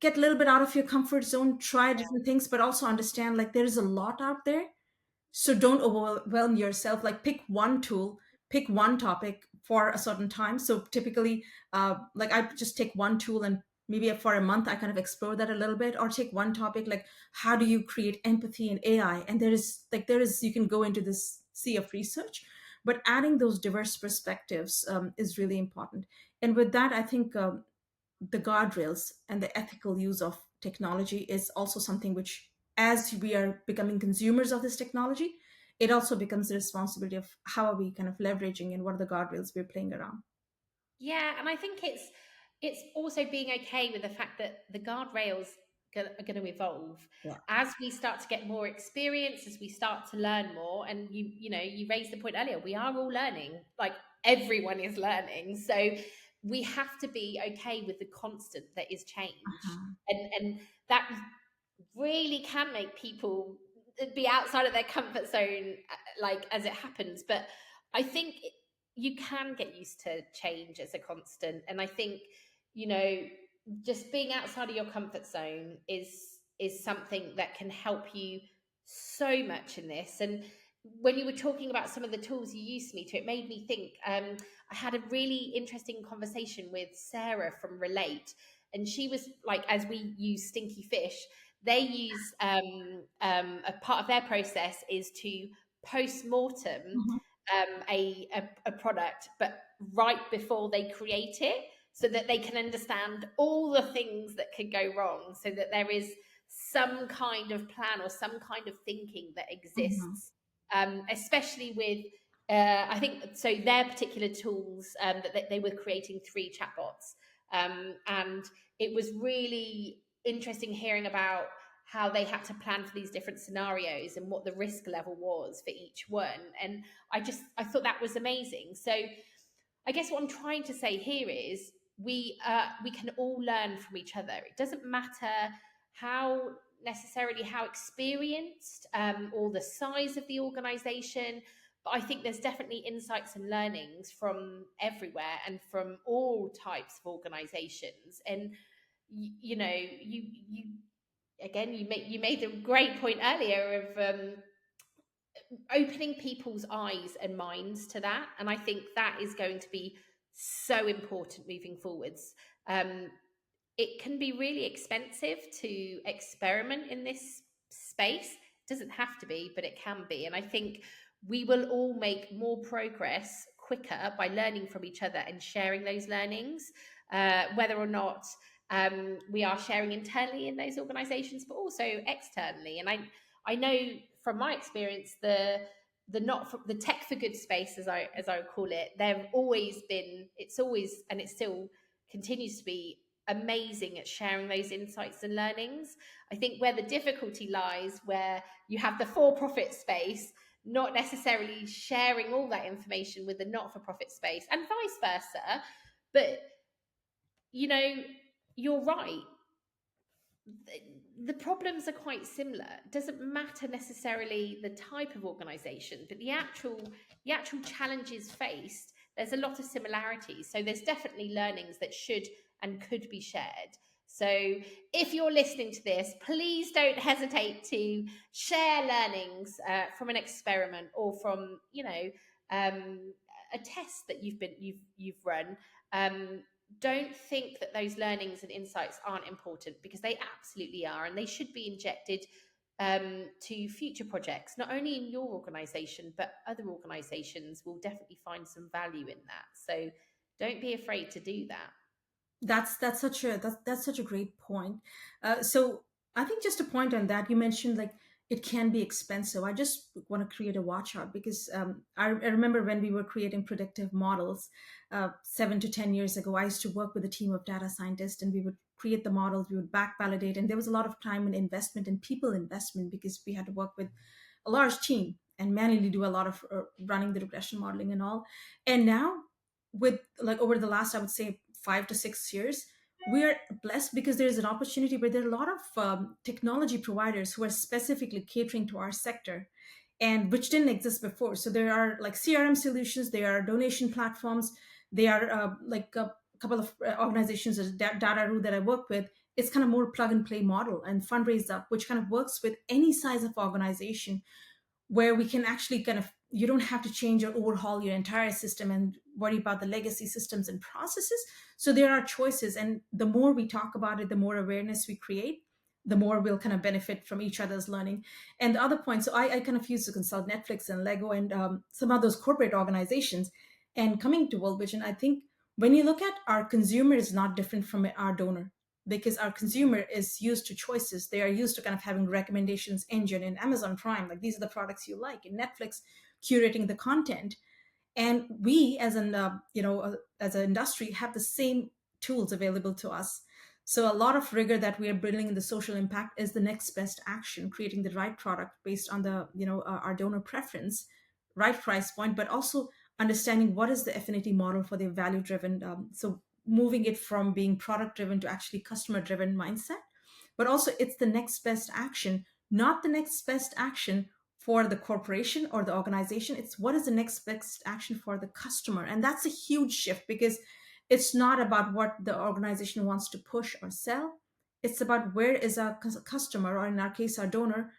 get a little bit out of your comfort zone, try different things, but also understand, like, there is a lot out there. So don't overwhelm yourself. Like, pick one tool, pick one topic for a certain time. So typically, like, I just take one tool, and maybe for a month I kind of explore that a little bit, or take one topic, like, how do you create empathy in AI? And there is you can go into this sea of research, but adding those diverse perspectives is really important. And with that, I think the guardrails and the ethical use of technology is also something which, as we are becoming consumers of this technology, it also becomes the responsibility of how are we kind of leveraging, and what are the guardrails we're playing around.
Yeah, and I think it's also being okay with the fact that the guardrails are going to evolve
Yeah.
as we start to get more experience, as we start to learn more. And you raised the point earlier, we are all learning, like everyone is learning. So we have to be okay with the constant that is change,
Uh-huh.
and that really can make people be outside of their comfort zone, like as it happens. But I think you can get used to change as a constant, and I think you know just being outside of your comfort zone is something that can help you so much in this. And when you were talking about some of the tools you use, me to, it made me think. I had a really interesting conversation with Sarah from Relate, and she was like, as we use Stinky Fish, they use a part of their process is to post mortem
Mhm.
a product, but right before they create it, so that they can understand all the things that could go wrong, so that there is some kind of plan or some kind of thinking that
Mhm.
exists, especially with I think so their particular tools that they were creating 3 chatbots, and it was really interesting hearing about how they had to plan for these different scenarios and what the risk level was for each one. And I thought that was amazing. So I guess what I'm trying to say here is we can all learn from each other. It doesn't matter how necessarily how experienced or the size of the organization, But I think there's definitely insights and learnings from everywhere and from all types of organizations. And you know, you again, you made a great point earlier of opening people's eyes and minds to that, and I think that is going to be so important moving forwards. It can be really expensive to experiment in this space. It doesn't have to be, but it can be. And I think we will all make more progress quicker by learning from each other and sharing those learnings, whether or not we are sharing internally in those organizations, but also externally. And I know from my experience, the not for, the tech for good space, as I would call it, there've always been, it's always, and it still continues to be amazing at sharing those insights and learnings. I think where the difficulty lies, where you have the for-profit space not necessarily sharing all that information with the not-for-profit space, and vice versa. But you know, you're right, the problems are quite similar. It doesn't matter necessarily the type of organization, but the actual challenges faced, there's a lot of similarities. So there's definitely learnings that should and could be shared. So if you're listening to this, please don't hesitate to share learnings from an experiment or from, a test that you've run. Don't think that those learnings and insights aren't important, because they absolutely are, and they should be injected to future projects, not only in your organization, but other organizations will definitely find some value in that. So don't be afraid to do that.
That's such a great point. So I think just a point on that, you mentioned like it can be expensive. I just want to create a watch out because I remember when we were creating predictive models 7 to 10 years ago. I used to work with a team of data scientists, and we would create the models, we would back validate, and there was a lot of time and investment and people investment because we had to work with a large team and manually do a lot of running the regression modeling and all. And now, with like over the last, I would say 5 to 6 years, we're blessed because there's an opportunity where there are a lot of technology providers who are specifically catering to our sector, and which didn't exist before. So there are like CRM solutions, there are donation platforms, there are like a couple of organizations, Data that I work with. It's kind of more plug and play model, and Fundraise Up, which kind of works with any size of organization, where we can actually kind of, you don't have to change or overhaul your entire system and worry about the legacy systems and processes. So there are choices, and the more we talk about it, the more awareness we create, the more we'll kind of benefit from each other's learning. And the other point, so I kind of used to consult Netflix and Lego and some of those corporate organizations. And coming to World Vision, I think when you look at our consumer is not different from our donor, because our consumer is used to choices. They are used to kind of having recommendations engine in Amazon Prime, like these are the products you like, in Netflix curating the content. And we as an as an industry have the same tools available to us. So a lot of rigor that we are building in the social impact is the next best action, creating the right product based on the our donor preference, right price point, but also understanding what is the affinity model for the value driven. So moving it from being product driven to actually customer driven mindset. But also it's the next best action, not the next best action for the corporation or the organization. It's what is the next best action for the customer. And that's a huge shift, because it's not about what the organization wants to push or sell. It's about where is our customer, or in our case our donor,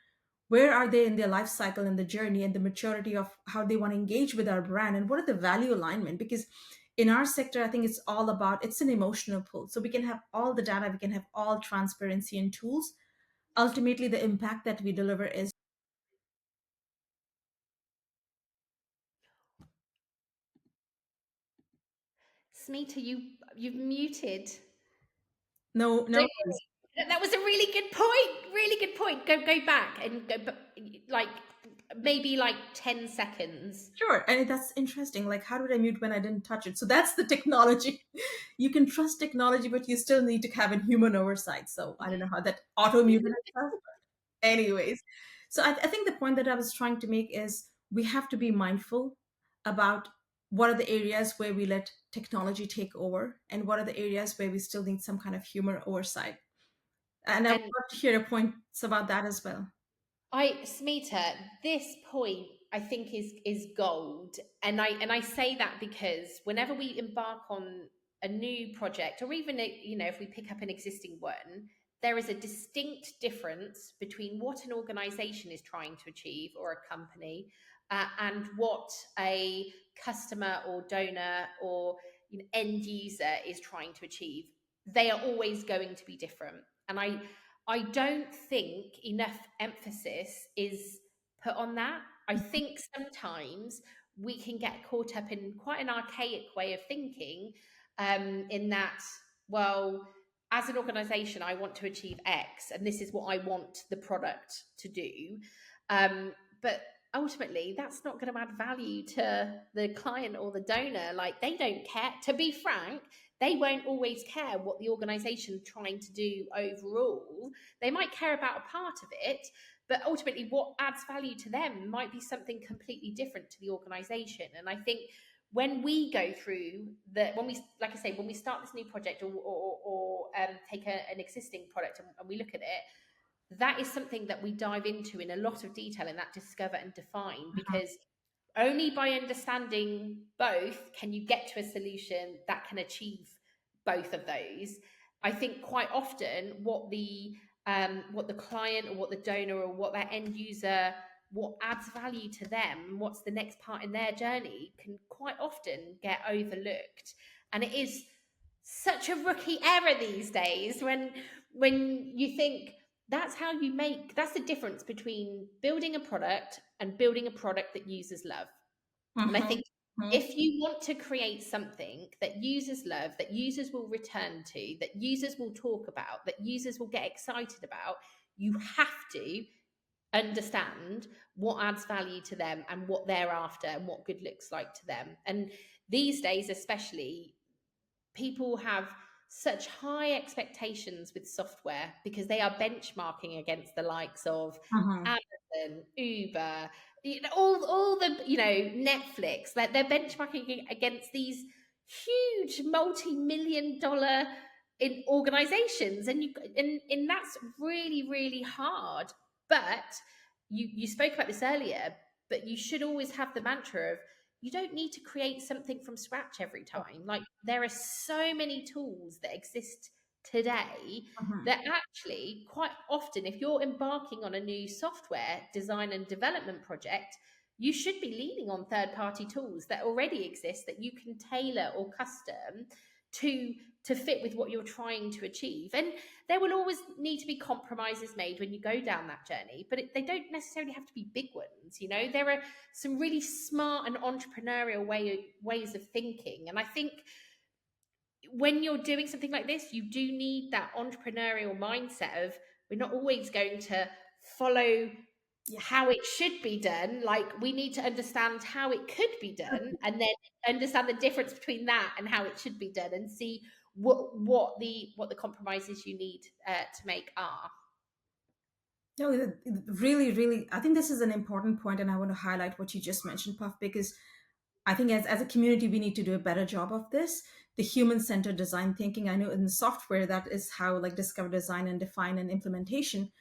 where are they in their life cycle and the journey and the maturity of how they want to engage with our brand, and what are the value alignment. Because in our sector, I think it's all about, it's an emotional pull. So we can have all the data, we can have all transparency and tools. Ultimately the impact that we deliver is
Smita, you've muted.
no,
Don't
no.
worry. That was a really good point. Really good point. Go back and go, like maybe like 10 seconds.
Sure. And that's interesting. Like, how did I mute when I didn't touch it? So that's the technology. You can trust technology, but you still need to have a human oversight. So I don't know how that auto muted itself. Anyways, so I think the point that I was trying to make is we have to be mindful about what are the areas where we let technology take over, and what are the areas where we still need some kind of human oversight. And I would
And
love to hear your points about that as well.
Smita, this point I think is gold. And I say that because whenever we embark on a new project, or even if we pick up an existing one, there is a distinct difference between what an organization is trying to achieve, or a company, and what a customer or donor or end user is trying to achieve. They are always going to be different. And I don't think enough emphasis is put on that. I think sometimes we can get caught up in quite an archaic way of thinking, in that, well, as an organization, I want to achieve X, and this is what I want the product to do. But ultimately, that's not going to add value to the client or the donor. Like, they don't care. To be frank, they won't always care what the organization is trying to do overall. They might care about a part of it, but ultimately what adds value to them might be something completely different to the organization. And I think when we go through when we start this new project, or take an existing product, and we look at it, that is something that we dive into in a lot of detail in that discover and define, because only by understanding both can you get to a solution that can achieve both of those. I think quite often what the client, or what the donor, or what their end user, what adds value to them, what's the next part in their journey, can quite often get overlooked. And it is such a rookie error these days when you think that's the difference between building a product and building a product that users love. And I think if you want to create something that users love, that users will return to, that users will talk about, that users will get excited about, you have to understand what adds value to them, and what they're after, and what good looks like to them. And these days, especially, people have such high expectations with software, because they are benchmarking against the likes of Amazon, Uber, all the Netflix. Like, they're benchmarking against these huge multi-million-dollar in organizations, and that's really, really hard. But you spoke about this earlier, but you should always have the mantra of, you don't need to create something from scratch every time. Like, there are so many tools that exist today that actually, quite often, if you're embarking on a new software design and development project, you should be leaning on third-party tools that already exist, that you can tailor or custom to fit with what you're trying to achieve. And there will always need to be compromises made when you go down that journey, but they don't necessarily have to be big ones. There are some really smart and entrepreneurial ways of thinking. And I think when you're doing something like this, you do need that entrepreneurial mindset of, we're not always going to follow how it should be done. Like, we need to understand how it could be done, and then understand the difference between that and how it should be done, and see what the compromises you need to make are.
No, really, really, I think this is an important point, and I want to highlight what you just mentioned, Puff, because I think as a community, we need to do a better job of this. The human-centered design thinking, I know in software, that is how, like, discover, design, and define, and implementation.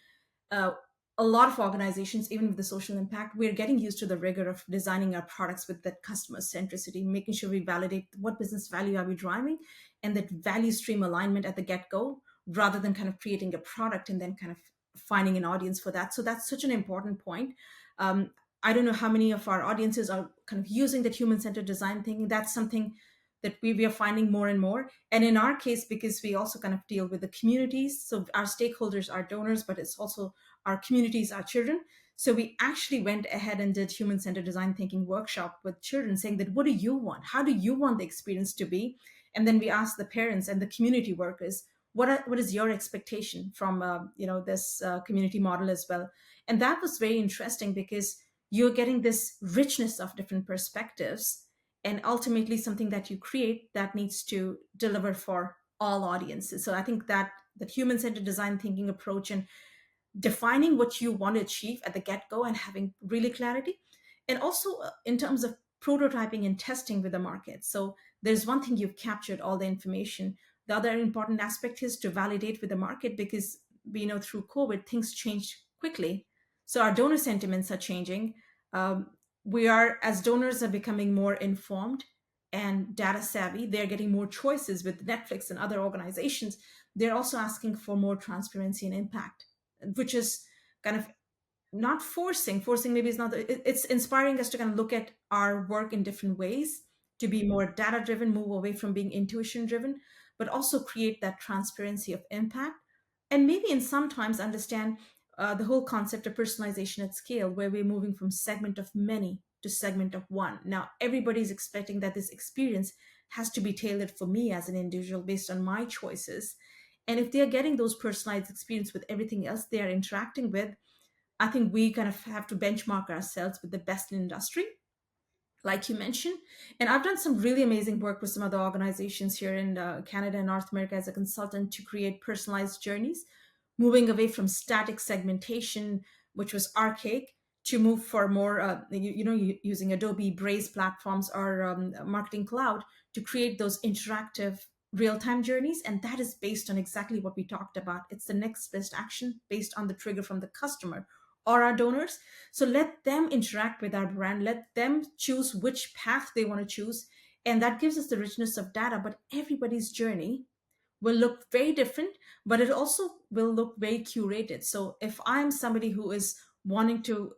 A lot of organizations, even with the social impact, we're getting used to the rigor of designing our products with that customer centricity, making sure we validate what business value are we driving, and that value stream alignment at the get-go, rather than kind of creating a product and then kind of finding an audience for that. So that's such an important point. I don't know how many of our audiences are kind of using that human-centered design thinking. That's something that we are finding more and more. And in our case, because we also kind of deal with the communities, so our stakeholders are donors, but it's also our communities, our children. So we actually went ahead and did human-centered design thinking workshop with children, saying that, what do you want? How do you want the experience to be? And then we asked the parents and the community workers, what is your expectation from this community model as well? And that was very interesting, because you're getting this richness of different perspectives, and ultimately something that you create that needs to deliver for all audiences. So I think that human-centered design thinking approach, and defining what you want to achieve at the get-go, and having really clarity, and also in terms of prototyping and testing with the market. So there's one thing, you've captured all the information. The other important aspect is to validate with the market, because we know through COVID, things change quickly. So our donor sentiments are changing. we are, as donors, are becoming more informed and data savvy. They're getting more choices with Netflix and other organizations. They're also asking for more transparency and impact, which is kind of not forcing maybe is not it's inspiring us to kind of look at our work in different ways, to be more data driven, move away from being intuition driven, but also create that transparency of impact, and maybe in sometimes understand the whole concept of personalization at scale, where we're moving from segment of many to segment of one. Now everybody's expecting that this experience has to be tailored for me as an individual based on my choices, and if they're getting those personalized experience with everything else they are interacting with, I think we kind of have to benchmark ourselves with the best in industry, like you mentioned. And I've done some really amazing work with some other organizations here in Canada and North America as a consultant to create personalized journeys, moving away from static segmentation, which was archaic, to move for more, using Adobe Braze platforms or Marketing Cloud to create those interactive real-time journeys. And that is based on exactly what we talked about. It's the next best action based on the trigger from the customer or our donors. So let them interact with our brand, let them choose which path they want to choose. And that gives us the richness of data, but everybody's journey will look very different, but it also will look very curated. So if I'm somebody who is wanting to,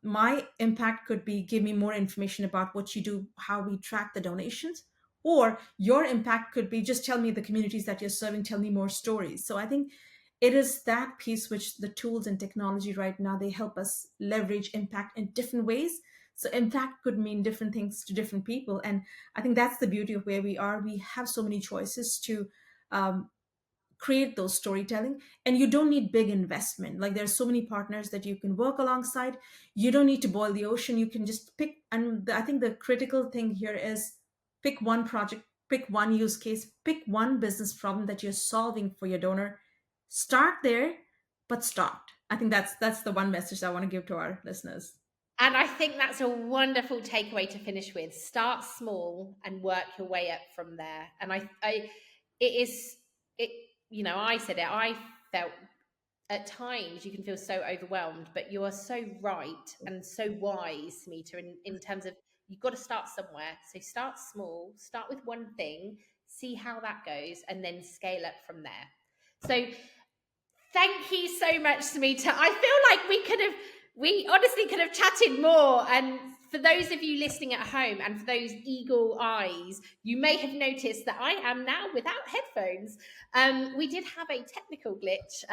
my impact could be give me more information about what you do, how we track the donations, or your impact could be just tell me the communities that you're serving, tell me more stories. So I think it is that piece which the tools and technology right now, they help us leverage impact in different ways. So impact could mean different things to different people, and I think that's the beauty of where we are. We have so many choices to um, create those storytelling, and you don't need big investment. Like there's so many partners that you can work alongside. You don't need to boil the ocean. You can just pick, and I think the critical thing here is pick one project, pick one use case, pick one business problem that you're solving for your donor. Start there, but start. I think that's the one message I want to give to our listeners.
And I think that's a wonderful takeaway to finish with. Start small and work your way up from there. And it is, it, I said it, I felt at times you can feel so overwhelmed, but you are so right and so wise, Smita, in terms of you've got to start somewhere. So start small, start with one thing, see how that goes, and then scale up from there. So thank you so much, Smita. I feel like we honestly could have chatted more. And for those of you listening at home and for those eagle eyes, you may have noticed that I am now without headphones. We did have a technical glitch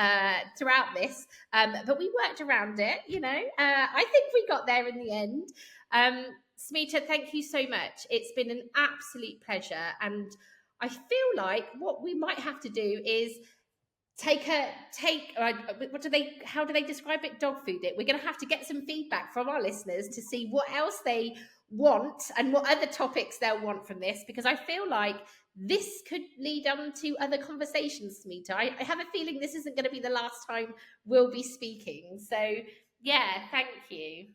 throughout this, but we worked around it, I think we got there in the end. Smita, thank you so much. It's been an absolute pleasure. And I feel like what we might have to do is how do they describe it, dog food it. We're going to have to get some feedback from our listeners to see what else they want and what other topics they'll want from this, because I feel like this could lead on to other conversations, Smita. I have a feeling this isn't going to be the last time we'll be speaking, so yeah, thank you.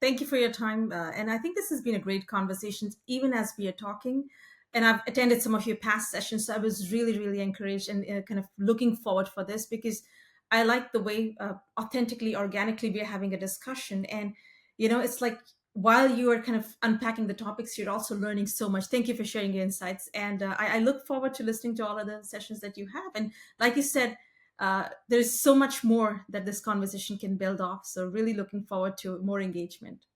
Thank you for your time. And I think this has been a great conversation, even as we are talking. And I've attended some of your past sessions. So I was really, really encouraged and kind of looking forward for this, because I like the way authentically, organically, we're having a discussion. And, it's like while you are kind of unpacking the topics, you're also learning so much. Thank you for sharing your insights. And I look forward to listening to all of the sessions that you have. And like you said, there's so much more that this conversation can build off. So really looking forward to more engagement.